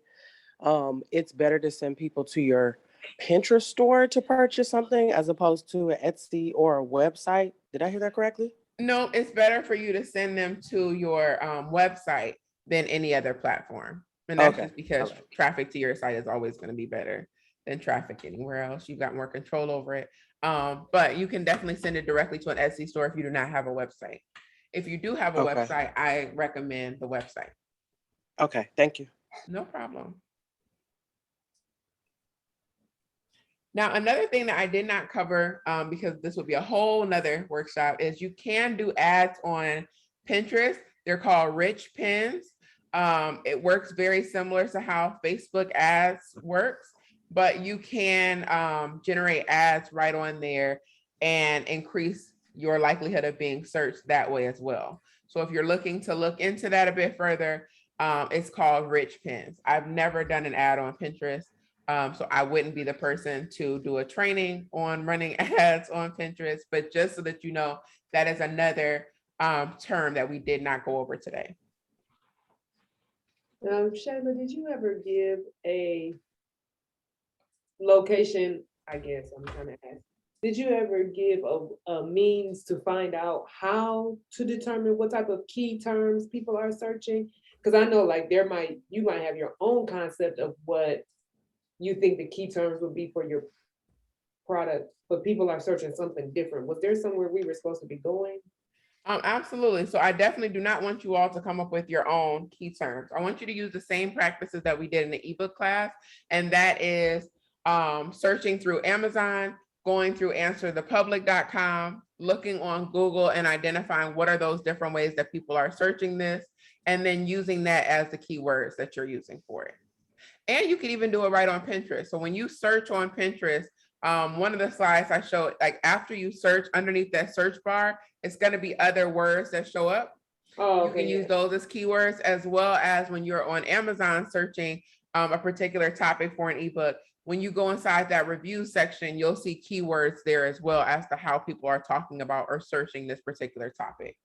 it's better to send people to your Pinterest store to purchase something as opposed to an Etsy or a website. Did I hear that correctly? No, it's better for you to send them to your website than any other platform. And that's Okay. just because traffic to your site is always going to be better than traffic anywhere else. You've got more control over it. But you can definitely send it directly to an Etsy store if you do not have a website. If you do have a Okay. website, I recommend the website. Okay, thank you. No problem. Now, another thing that I did not cover, because this would be a whole nother workshop, is you can do ads on Pinterest. They're called rich pins. It works very similar to how Facebook ads works, but you can generate ads right on there and increase your likelihood of being searched that way as well. So if you're looking to look into that a bit further, it's called rich pins. I've never done an ad on Pinterest. So I wouldn't be the person to do a training on running ads on Pinterest, but just so that you know, that is another term that we did not go over today. Shayla, did you ever give a location? I guess I'm trying to ask. Did you ever give a means to find out how to determine what type of key terms people are searching? Because I know like you might have your own concept of what you think the key terms would be for your product, but people are searching something different. Was there somewhere we were supposed to be going? Absolutely. So I definitely do not want you all to come up with your own key terms. I want you to use the same practices that we did in the ebook class, and that is searching through Amazon, going through answerthepublic.com, looking on Google and identifying what are those different ways that people are searching this, and then using that as the keywords that you're using for it. And you can even do it right on Pinterest. So when you search on Pinterest, one of the slides I showed, like after you search underneath that search bar, it's going to be other words that show up. Oh, you can use those as keywords, as well as when you're on Amazon searching a particular topic for an ebook. When you go inside that review section, you'll see keywords there as well as to how people are talking about or searching this particular topic.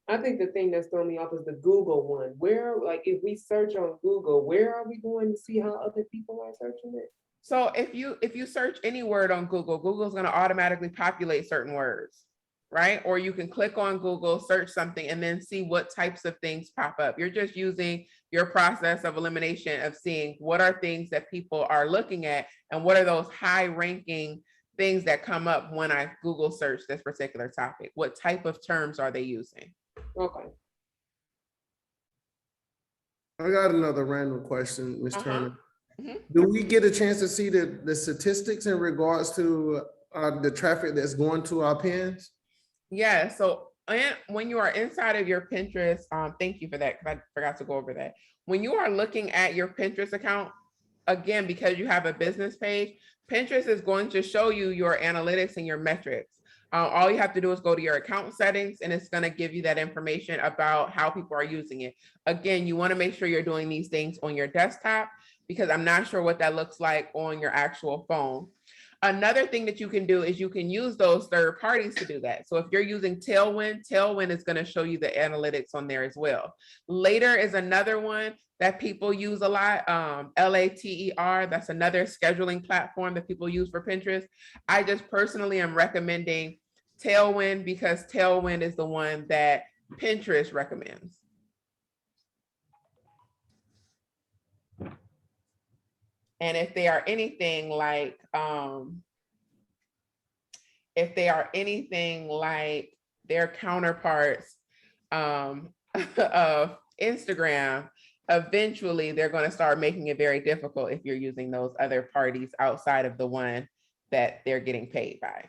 I think the thing that's throwing me off is the Google one. Where, like, if we search on Google, where are we going to see how other people are searching it? So if you search any word on Google, Google's going to automatically populate certain words, right? Or you can click on Google, search something, and then see what types of things pop up. You're just using your process of elimination of seeing what are things that people are looking at and what are those high ranking things that come up when I Google search this particular topic. What type of terms are they using? Okay. I got another random question, Ms. Turner. Mhm. Do we get a chance to see the statistics in regards to the traffic that's going to our pins? Yeah, so when you are inside of your Pinterest, thank you for that, because I forgot to go over that. When you are looking at your Pinterest account, again, because you have a business page, Pinterest is going to show you your analytics and your metrics. All you have to do is go to your account settings, and it's going to give you that information about how people are using it. Again, you want to make sure you're doing these things on your desktop, because I'm not sure what that looks like on your actual phone. Another thing that you can do is you can use those third parties to do that. So if you're using Tailwind, Tailwind is going to show you the analytics on there as well. Later is another one that people use a lot, Later, that's another scheduling platform that people use for Pinterest. I just personally am recommending Tailwind because Tailwind is the one that Pinterest recommends. And if they are anything like, their counterparts of Instagram, eventually they're going to start making it very difficult if you're using those other parties outside of the one that they're getting paid by.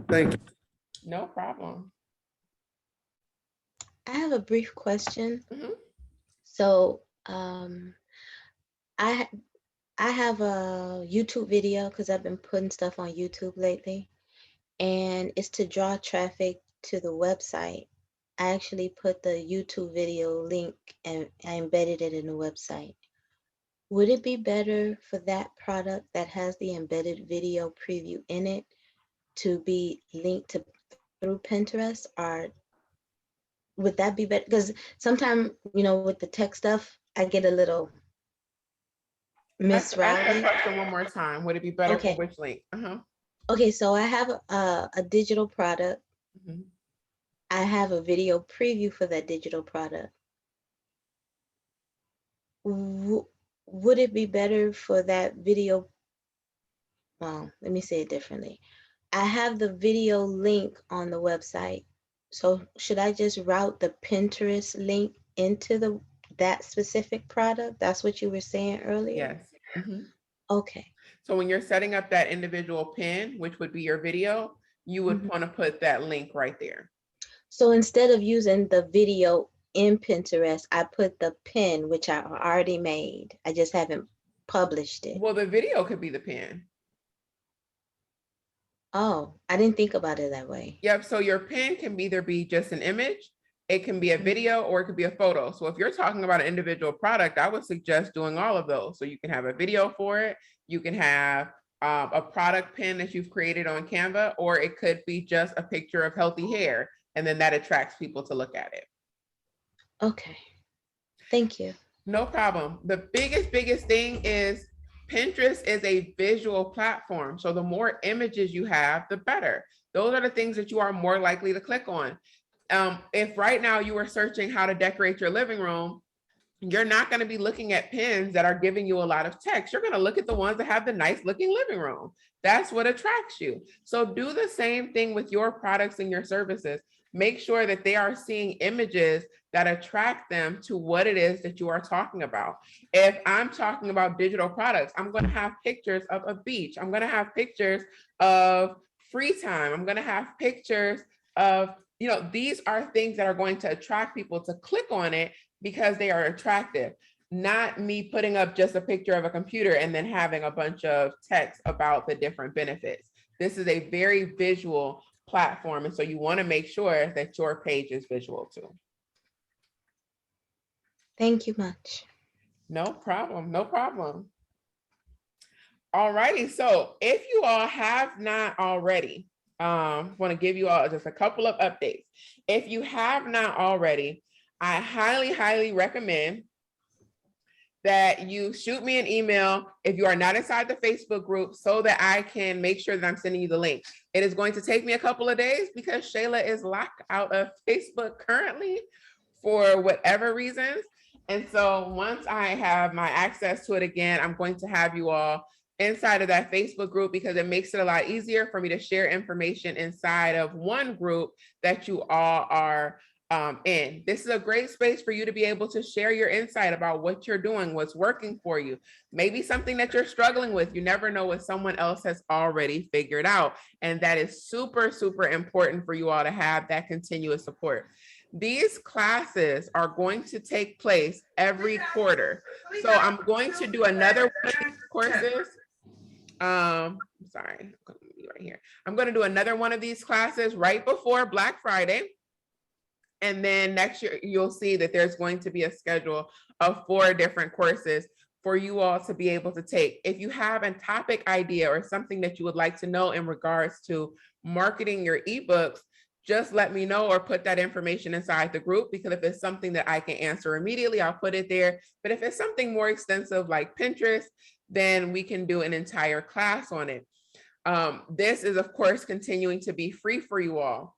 Thank you. No problem. I have a brief question. Mhm. So I have a YouTube video because I've been putting stuff on YouTube lately. and it's to draw traffic to the website. I actually put the YouTube video link and I embedded it in the website. Would it be better for that product that has the embedded video preview in it to be linked to through Pinterest, or would that be better? Because sometimes, with the tech stuff, I get a little Ask that misrouted. question one more time. Would it be better for Okay. which link? Okay, so I have a digital product. Mhm. I have a video preview for that digital product. Would it be better for that video? Well, let me say it differently. I have the video link on the website. So should I just route the Pinterest link into that specific product? That's what you were saying earlier? Yes. Mhm. Okay. So when you're setting up that individual pin, which would be your video, you would want to put that link right there. So instead of using the video in Pinterest, I put the pin, which I already made. I just haven't published it. Well, the video could be the pin. Oh, I didn't think about it that way. Yep. So your pin can either be just an image, it can be a video, or it could be a photo. So if you're talking about an individual product, I would suggest doing all of those. So you can have a video for it. You can have a product pin that you've created on Canva, or it could be just a picture of healthy hair. And then that attracts people to look at it. Okay. Thank you. No problem. The biggest thing is Pinterest is a visual platform. So the more images you have, the better. Those are the things that you are more likely to click on. If right now you are searching how to decorate your living room, you're not going to be looking at pins that are giving you a lot of text. You're going to look at the ones that have the nice looking living room. That's what attracts you. So do the same thing with your products and your services. Make sure that they are seeing images that attract them to what it is that you are talking about. If I'm talking about digital products, I'm going to have pictures of a beach. I'm going to have pictures of free time. I'm going to have pictures of, these are things that are going to attract people to click on it because they are attractive, not me putting up just a picture of a computer and then having a bunch of text about the different benefits. This is a very visual platform. And so you want to make sure that your page is visual too. Thank you much. No problem. No problem. All righty. So if you all have not already, want to give you all just a couple of updates. If you have not already, I highly recommend that you shoot me an email if you are not inside the Facebook group so that I can make sure that I'm sending you the link. It is going to take me a couple of days because Shayla is locked out of Facebook currently for whatever reasons. And so once I have my access to it again, I'm going to have you all inside of that Facebook group because it makes it a lot easier for me to share information inside of one group that you all are in. This is a great space for you to be able to share your insight about what you're doing, what's working for you, maybe something that you're struggling with. You never know what someone else has already figured out. And that is super important for you all to have that continuous support. These classes are going to take place every quarter. So I'm going to do another one of these courses. Sorry, right here. I'm going to do another one of these classes right before Black Friday. And then next year, you'll see that there's going to be a schedule of 4 different courses for you all to be able to take. If you have a topic idea or something that you would like to know in regards to marketing your ebooks, just let me know or put that information inside the group, because if it's something that I can answer immediately, I'll put it there. But if it's something more extensive like Pinterest, then we can do an entire class on it. This is, of course, continuing to be free for you all.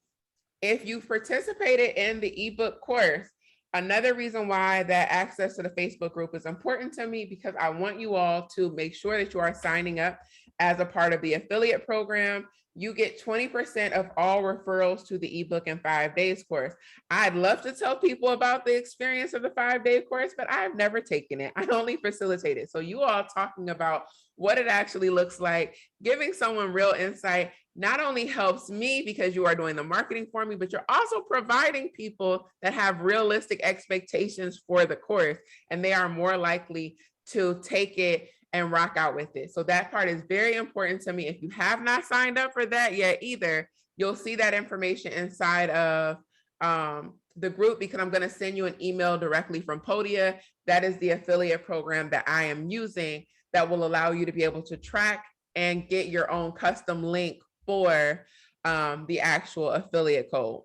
If you've participated in the ebook course, another reason why that access to the Facebook group is important to me, because I want you all to make sure that you are signing up as a part of the affiliate program. You get 20% of all referrals to the ebook in 5 days course. I'd love to tell people about the experience of the 5-day course, but I've never taken it. I only facilitate it. So you all talking about what it actually looks like, giving someone real insight, not only helps me because you are doing the marketing for me, but you're also providing people that have realistic expectations for the course, and they are more likely to take it and rock out with it. So that part is very important to me. If you have not signed up for that yet either, you'll see that information inside of the group, because I'm going to send you an email directly from Podia. That is the affiliate program that I am using that will allow you to be able to track and get your own custom link for the actual affiliate code.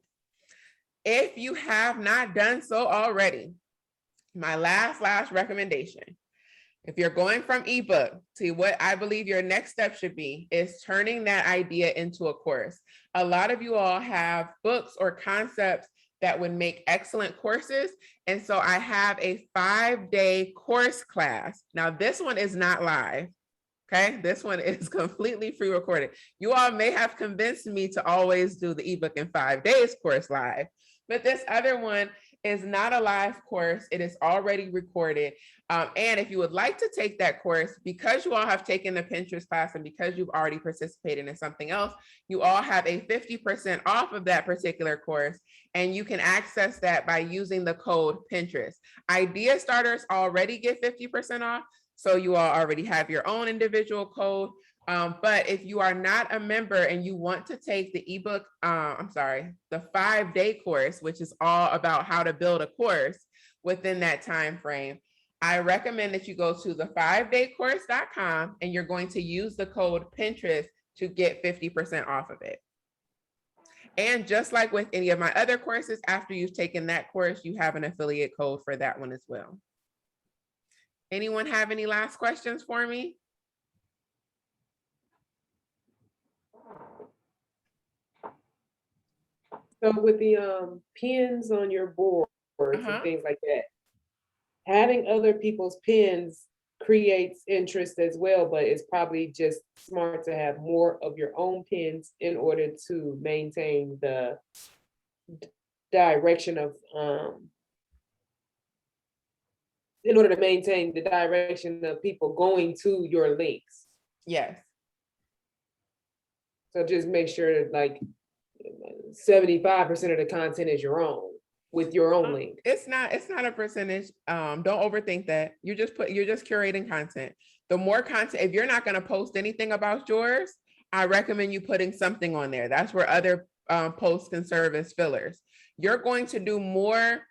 If you have not done so already, my last recommendation, if you're going from ebook to what I believe your next step should be, is turning that idea into a course. A lot of you all have books or concepts that would make excellent courses. And so I have a 5-day course class. Now, this one is not live. Okay, this one is completely free recorded. You all may have convinced me to always do the ebook in 5 days course live, but this other one is not a live course. It is already recorded. And if you would like to take that course, because you all have taken the Pinterest class and because you've already participated in something else, you all have a 50% off of that particular course. And you can access that by using the code Pinterest. Idea starters already get 50% off. So you all already have your own individual code. But if you are not a member and you want to take the ebook, the 5-day course, which is all about how to build a course within that time frame, I recommend that you go to the 5daycourse.com and you're going to use the code Pinterest to get 50% off of it. And just like with any of my other courses, after you've taken that course, you have an affiliate code for that one as well. Anyone have any last questions for me? So with the pins on your boards and things like that, having other people's pins creates interest as well, but it's probably just smart to have more of your own pins in order to maintain the direction of in order to maintain the direction of people going to your links. Yes. So just make sure that like 75% of the content is your own with your own link. It's not a percentage. Don't overthink that. You're just curating content. The more content, if you're not going to post anything about yours, I recommend you putting something on there. That's where other posts can serve as fillers. You're going to do more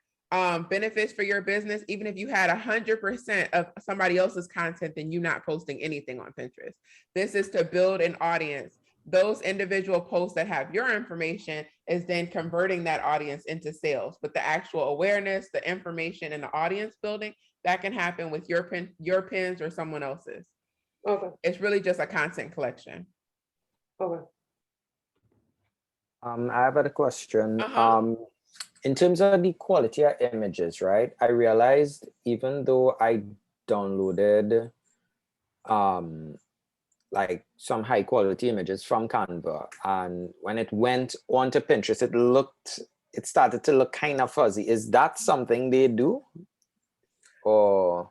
benefits for your business, even if you had 100% of somebody else's content than you not posting anything on Pinterest. This is to build an audience. Those individual posts that have your information is then converting that audience into sales. But the actual awareness, the information, and the audience building, that can happen with your pins or someone else's. Okay. It's really just a content collection. Okay. I have a question. In terms of the quality of images, right? I realized even though I downloaded like some high quality images from Canva, and when it went onto Pinterest, it started to look kind of fuzzy. Is that something they do? Or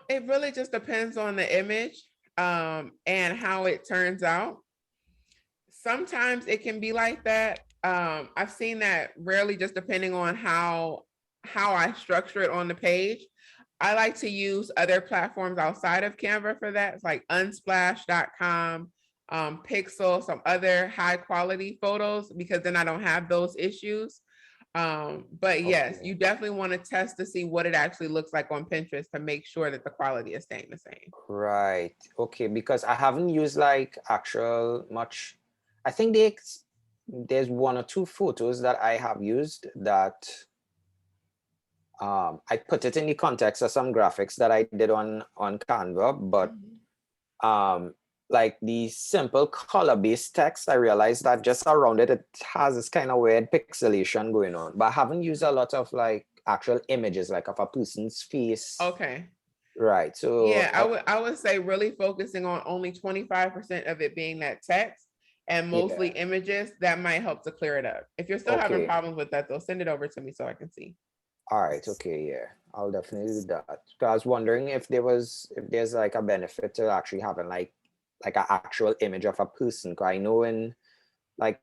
it really just depends on the image and how it turns out. Sometimes it can be like that. I've seen that rarely, just depending on how I structure it on the page. I like to use other platforms outside of Canva for that. It's like unsplash.com, Pixel, some other high quality photos, because then I don't have those issues. But yes, you definitely want to test to see what it actually looks like on Pinterest to make sure that the quality is staying the same. Right. Okay, because I haven't used like actual much. I think there's 1 or 2 photos that I have used that I put it in the context of some graphics that I did on Canva, but like the simple color-based text, I realized that just around it has this kind of weird pixelation going on. But I haven't used a lot of like actual images, like of a person's face. Okay. Right. So yeah, I would say really focusing on only 25% of it being that text and mostly images, that might help to clear it up. If you're still having problems with that, though, send it over to me so I can see. All right. Okay. Yeah, I'll definitely do that. So I was wondering if there's like a benefit to actually having like an actual image of a person. Because I know I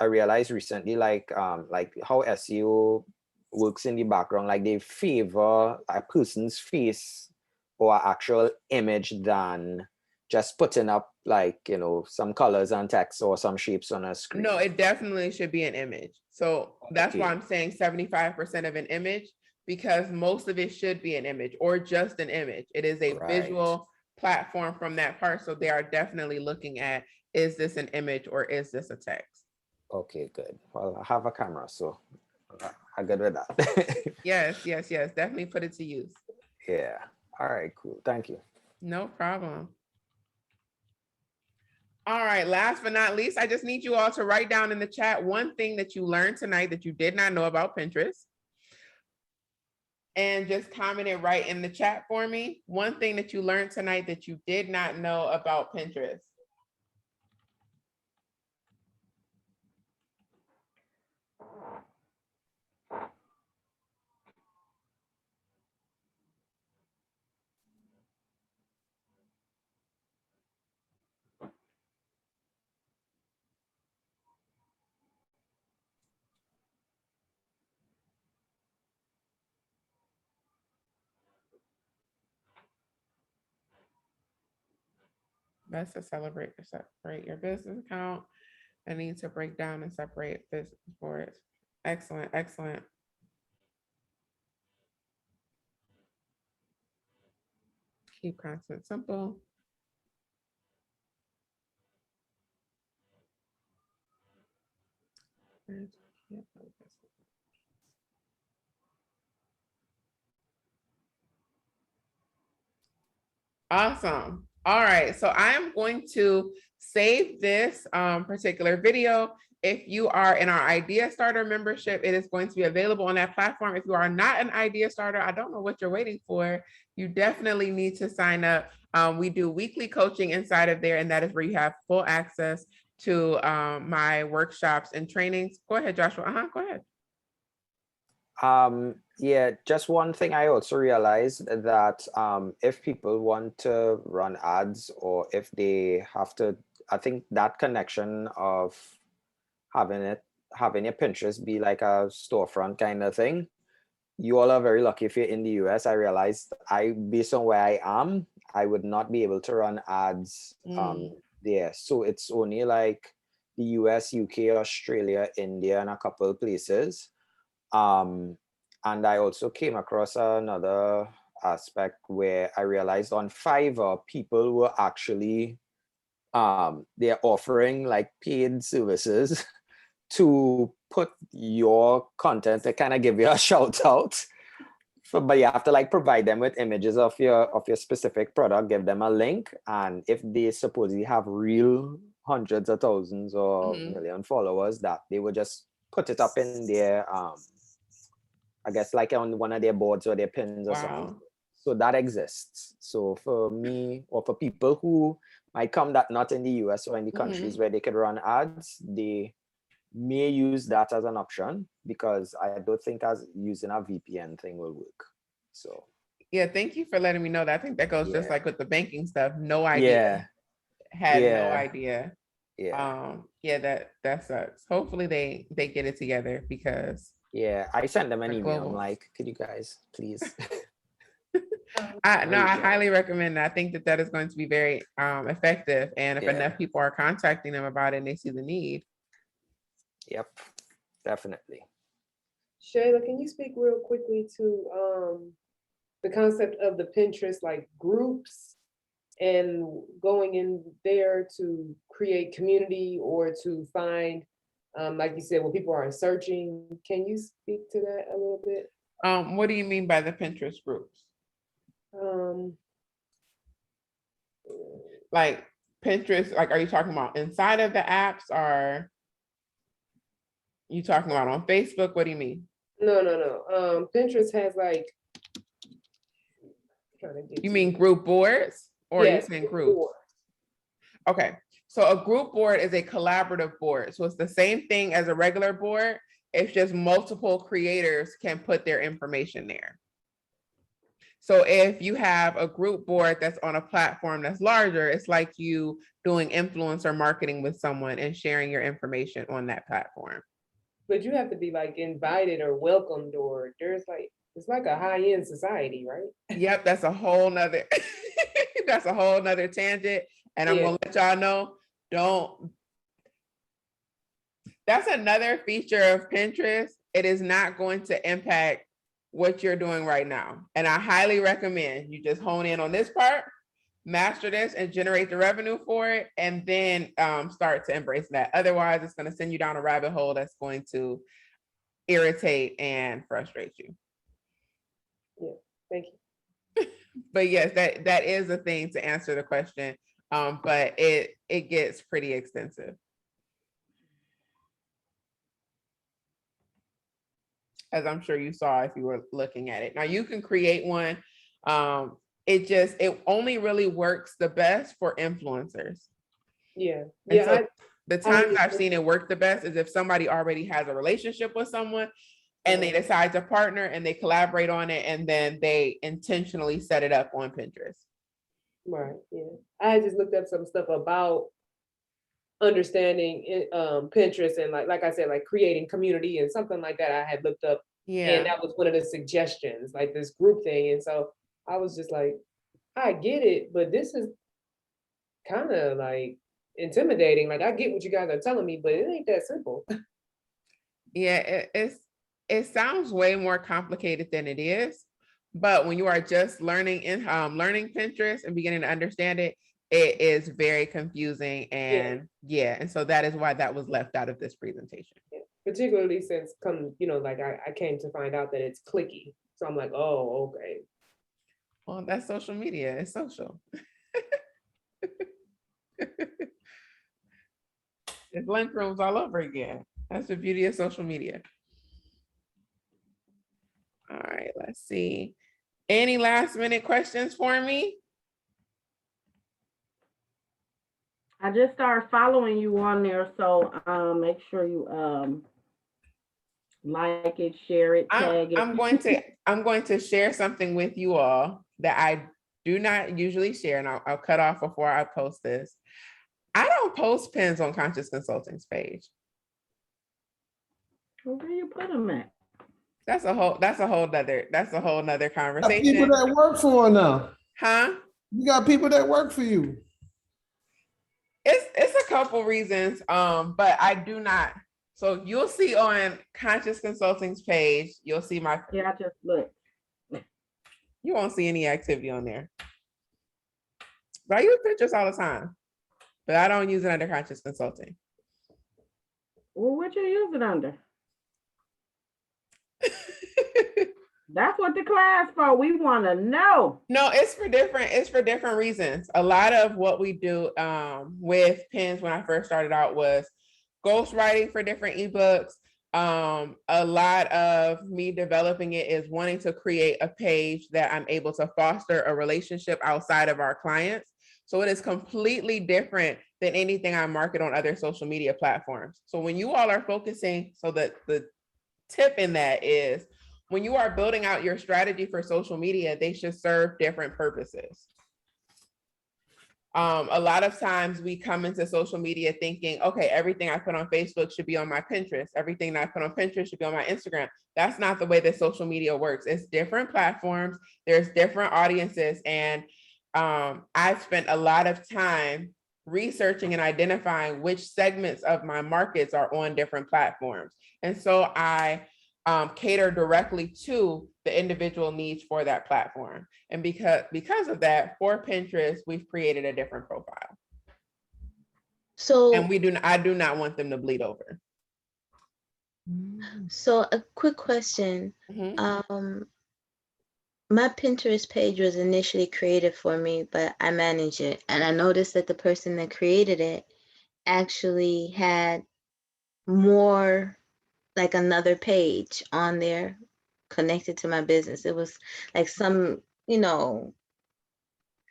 realized recently, like how SEO works in the background, like they favor a person's face or actual image than just putting up like, you know, some colors and text or some shapes on a screen? No, it definitely should be an image. So that's why Okay. I'm saying 75% of an image, because most of it should be an image or just an image. It is a Right. visual platform from that part. So they are definitely looking at, is this an image or is this a text? Okay, good. Well, I have a camera, so I'm good with that. Yes, yes, yes. Definitely put it to use. Yeah. All right, cool. Thank you. No problem. All right, last but not least, I just need you all to write down in the chat one thing that you learned tonight that you did not know about Pinterest. And just comment it right in the chat for me. One thing that you learned tonight that you did not know about Pinterest. Best to separate your business account. I need to break down and separate business boards. Excellent, excellent. Keep content simple. Awesome. All right, so I am going to save this particular video. If you are in our Idea Starter membership, it is going to be available on that platform. If you are not an Idea Starter, I don't know what you're waiting for. You definitely need to sign up. We do weekly coaching inside of there, and that is where you have full access to my workshops and trainings. Go ahead, Joshua. Go ahead. Yeah, just one thing I also realized that if people want to run ads, or if they have to, I think that connection of having your Pinterest be like a storefront kind of thing, you all are very lucky if you're in the US. I realized based on where I am, I would not be able to run ads there. So it's only like the US, UK, Australia, India, and a couple of places. And I also came across another aspect where I realized on Fiverr, people were actually they're offering like paid services to put your content to kind of give you a shout out. But you have to like provide them with images of your specific product, give them a link, and if they supposedly have real hundreds of thousands or million followers, that they would just put it up in their I guess like on one of their boards or their pins or something. So that exists. So for me, or for people who might come that not in the US or in the countries where they could run ads, they may use that as an option, because I don't think as using a VPN thing will work. So yeah, thank you for letting me know that. I think that goes just like with the banking stuff. No idea. Had no idea. Yeah, that sucks. Hopefully they get it together, because I sent them an email. I'm like, could you guys please? I highly recommend that. I think that is going to be very effective. And if enough people are contacting them about it and they see the need. Yep, definitely. Shayla, can you speak real quickly to the concept of the Pinterest like groups and going in there to create community or to find, like you said, when people are searching? Can you speak to that a little bit? What do you mean by the Pinterest groups? Like Pinterest, like, are you talking about inside of the apps, or you talking about on Facebook? What do you mean? No. Pinterest has like. You mean group boards, or are you saying groups? Okay, so a group board is a collaborative board. So it's the same thing as a regular board. It's just multiple creators can put their information there. So if you have a group board that's on a platform that's larger, it's like you doing influencer marketing with someone and sharing your information on that platform. But you have to be like invited or welcomed, or there's like It's like a high-end society, right? Yep, that's a whole nother, that's a whole nother tangent. And I'm Yeah. gonna let y'all know, that's another feature of Pinterest. It is not going to impact what you're doing right now. And I highly recommend you just hone in on this part, master this and generate the revenue for it, and then start to embrace that. Otherwise, it's going to send you down a rabbit hole that's going to irritate and frustrate you. Yeah, thank you. But yes, that is a thing to answer the question. But it gets pretty extensive. As I'm sure you saw if you were looking at it. Now you can create one. It only really works the best for influencers. Yeah. And Yeah. so the times I've seen it work the best is if somebody already has a relationship with someone and they decide to partner and they collaborate on it, and then they intentionally set it up on Pinterest. Right. Yeah. I just looked up some stuff about understanding Pinterest and like I said, like creating community and something like that. I had looked up, and that was one of the suggestions, like this group thing. And so I was just like, I get it, but this is kind of like intimidating. Like I get what you guys are telling me, but it ain't that simple. Yeah, it sounds way more complicated than it is. But when you are just learning learning Pinterest and beginning to understand it, it is very confusing. And and so that is why that was left out of this presentation. Yeah. Particularly since like I came to find out that it's clicky. So I'm like, oh, okay. Well, that's social media. It's social. It's lunchrooms all over again. That's the beauty of social media. All right, let's see. Any last minute questions for me? I just started following you on there, so make sure you like it, share it, tag it. I'm going to share something with you all that I do not usually share, and I'll cut off before I post this. I don't post pins on Conscious Consulting's page. Where do you put them at? That's a whole nother conversation. People that work for now. Huh? You got people that work for you. It's a couple reasons, but I do not. So you'll see on Conscious Consulting's page, you'll see my. Yeah, I just looked. You won't see any activity on there. But I use Pinterest all the time, but I don't use it under Conscious Consulting. Well, what you use it under? That's what the class for. We want to know. No, it's for different reasons. A lot of what we do with pins when I first started out was ghostwriting for different ebooks. A lot of me developing it is wanting to create a page that I'm able to foster a relationship outside of our clients. So it is completely different than anything I market on other social media platforms. So when you all are focusing, so that the tip in that is when you are building out your strategy for social media, they should serve different purposes. A lot of times we come into social media thinking, okay, everything I put on Facebook should be on my Pinterest. Everything that I put on Pinterest should be on my Instagram. That's not the way that social media works. It's different platforms. There's different audiences. And I've spent a lot of time researching and identifying which segments of my markets are on different platforms. And so I cater directly to the individual needs for that platform. And because of that, for Pinterest, we've created a different profile. So, And I do not want them to bleed over. So a quick question. My Pinterest page was initially created for me, but I manage it. And I noticed that the person that created it actually had more, like another page on there connected to my business. It was like some,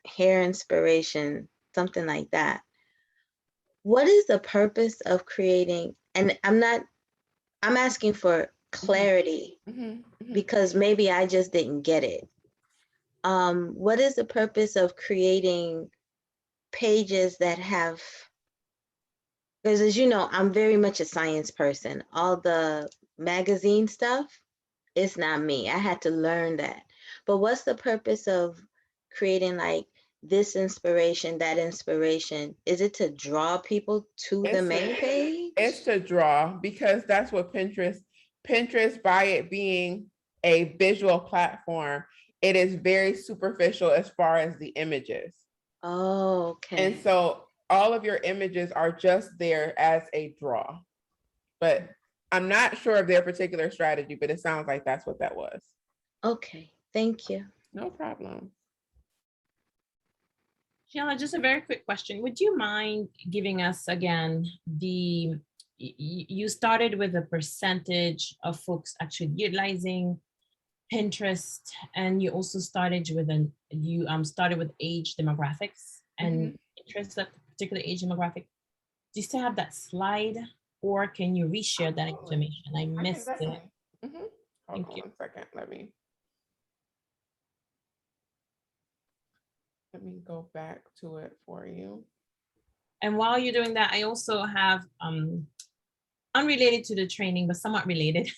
hair inspiration, something like that. What is the purpose of creating, and I'm asking for clarity because maybe I just didn't get it. What is the purpose of creating pages that have, because as you know, I'm very much a science person. All the magazine stuff it's not me. I had to learn that. But what's the purpose of creating like this inspiration, that inspiration? Is it to draw people to the main page? It's to draw, because that's what Pinterest, by it being a visual platform, it is very superficial as far as the images. Oh, okay. And so all of your images are just there as a draw. But I'm not sure of their particular strategy, but it sounds like that's what that was. Okay, thank you. No problem. Sheila, just a very quick question. Would you mind giving us again you started with a percentage of folks actually utilizing Pinterest, and you also started with started with age demographics and Pinterest, that particular age demographic. Do you still have that slide, or can you reshare that information? I missed it. Thank you. 1 second. Let me go back to it for you. And while you're doing that, I also have unrelated to the training, but somewhat related.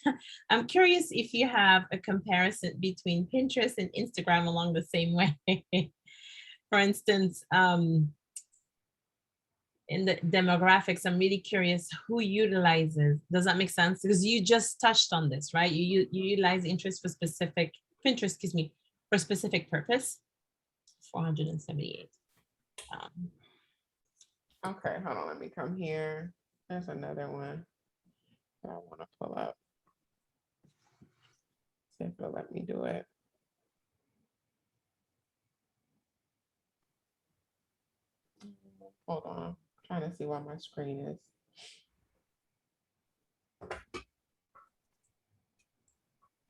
I'm curious if you have a comparison between Pinterest and Instagram along the same way. For instance, in the demographics, I'm really curious who utilizes. Does that make sense? Because you just touched on this, right? You utilize Pinterest for specific purpose. 478. Okay, hold on. Let me come here. There's another one that I want to pull up. See if it'll let me do it. Hold on. I'm trying to see why my screen is.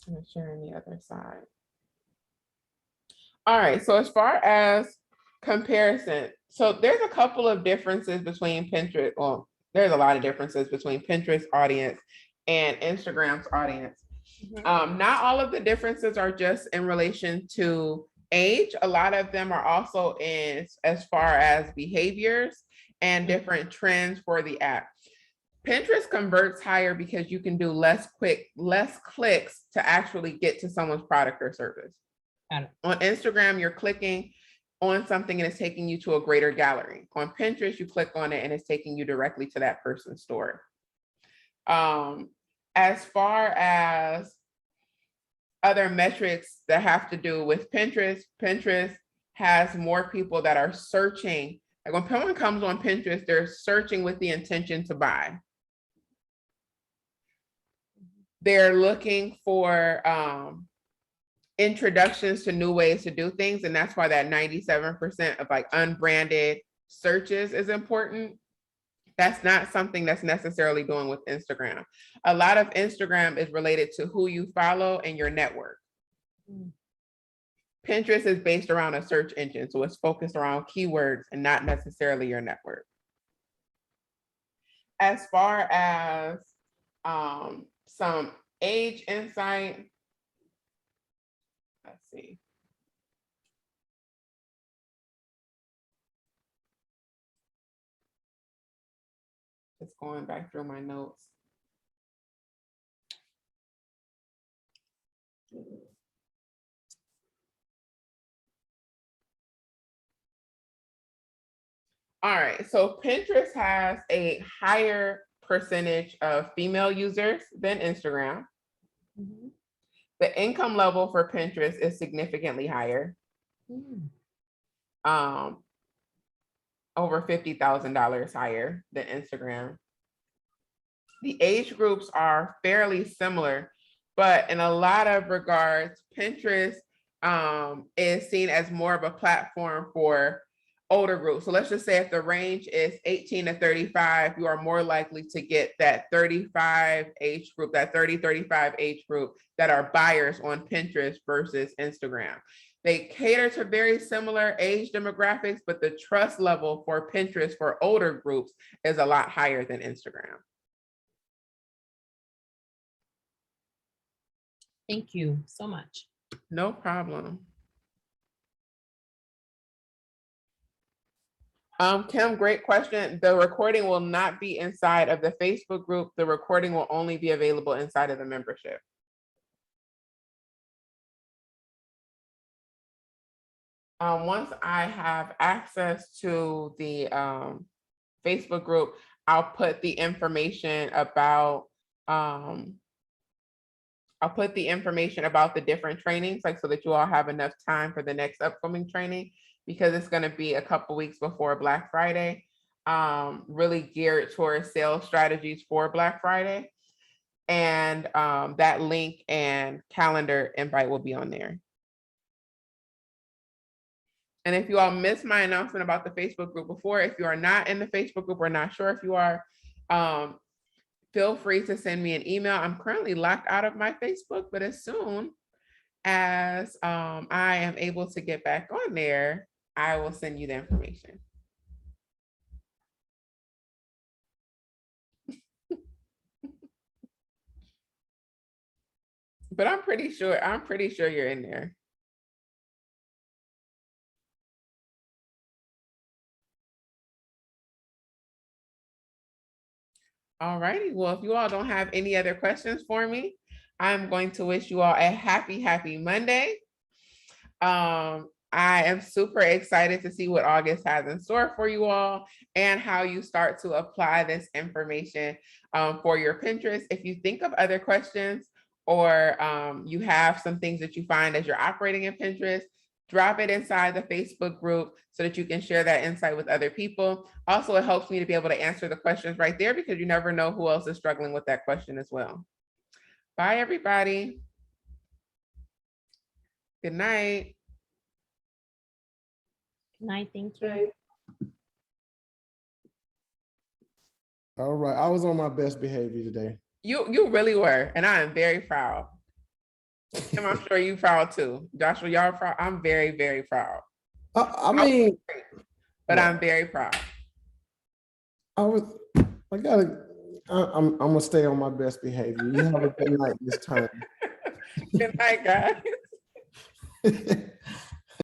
I'm sharing the other side. All right, so as far as comparison, so there's a couple of differences between Pinterest. Well, there's a lot of differences between Pinterest audience and Instagram's audience. Not all of the differences are just in relation to age. A lot of them are also in as far as behaviors and different trends for the app. Pinterest converts higher because you can do less clicks to actually get to someone's product or service. On Instagram, you're clicking on something and it's taking you to a greater gallery. On Pinterest, you click on it and it's taking you directly to that person's store. As far as other metrics that have to do with Pinterest, Pinterest has more people that are searching. Like when someone comes on Pinterest, they're searching with the intention to buy. They're looking for introductions to new ways to do things. And that's why that 97% of like unbranded searches is important. That's not something that's necessarily doing with Instagram. A lot of Instagram is related to who you follow and your network. Pinterest is based around a search engine, so it's focused around keywords and not necessarily your network. As far as some age insight, let's see. Just going back through my notes. All right, so Pinterest has a higher percentage of female users than Instagram. The income level for Pinterest is significantly higher. Over $50,000 higher than Instagram. The age groups are fairly similar, but in a lot of regards, Pinterest is seen as more of a platform for older groups. So let's just say if the range is 18 to 35, you are more likely to get that 35 age group, that 30-35 age group that are buyers on Pinterest versus Instagram. They cater to very similar age demographics, but the trust level for Pinterest for older groups is a lot higher than Instagram. Thank you so much. No problem. Kim, great question. The recording will not be inside of the Facebook group. The recording will only be available inside of the membership. Once I have access to the Facebook group, I'll put the information about the different trainings, like so that you all have enough time for the next upcoming training, because it's going to be a couple weeks before Black Friday, really geared towards sales strategies for Black Friday. And that link and calendar invite will be on there. And if you all missed my announcement about the Facebook group before, if you are not in the Facebook group or not sure if you are, feel free to send me an email. I'm currently locked out of my Facebook, but as soon as I am able to get back on there, I will send you the information. But I'm pretty sure you're in there. All righty. Well, if you all don't have any other questions for me, I'm going to wish you all a happy Monday. I am super excited to see what August has in store for you all and how you start to apply this information for your Pinterest. If you think of other questions or you have some things that you find as you're operating in Pinterest, drop it inside the Facebook group so that you can share that insight with other people. Also, it helps me to be able to answer the questions right there, because you never know who else is struggling with that question as well. Bye, everybody. Good night. Good night. Thank you. All right, I was on my best behavior today. You really were, and I am very proud. And I'm sure you're proud too. Joshua, y'all proud? I'm very proud. I mean, I'm very proud. I'm gonna stay on my best behavior. You have a good night this time. Good night, guys.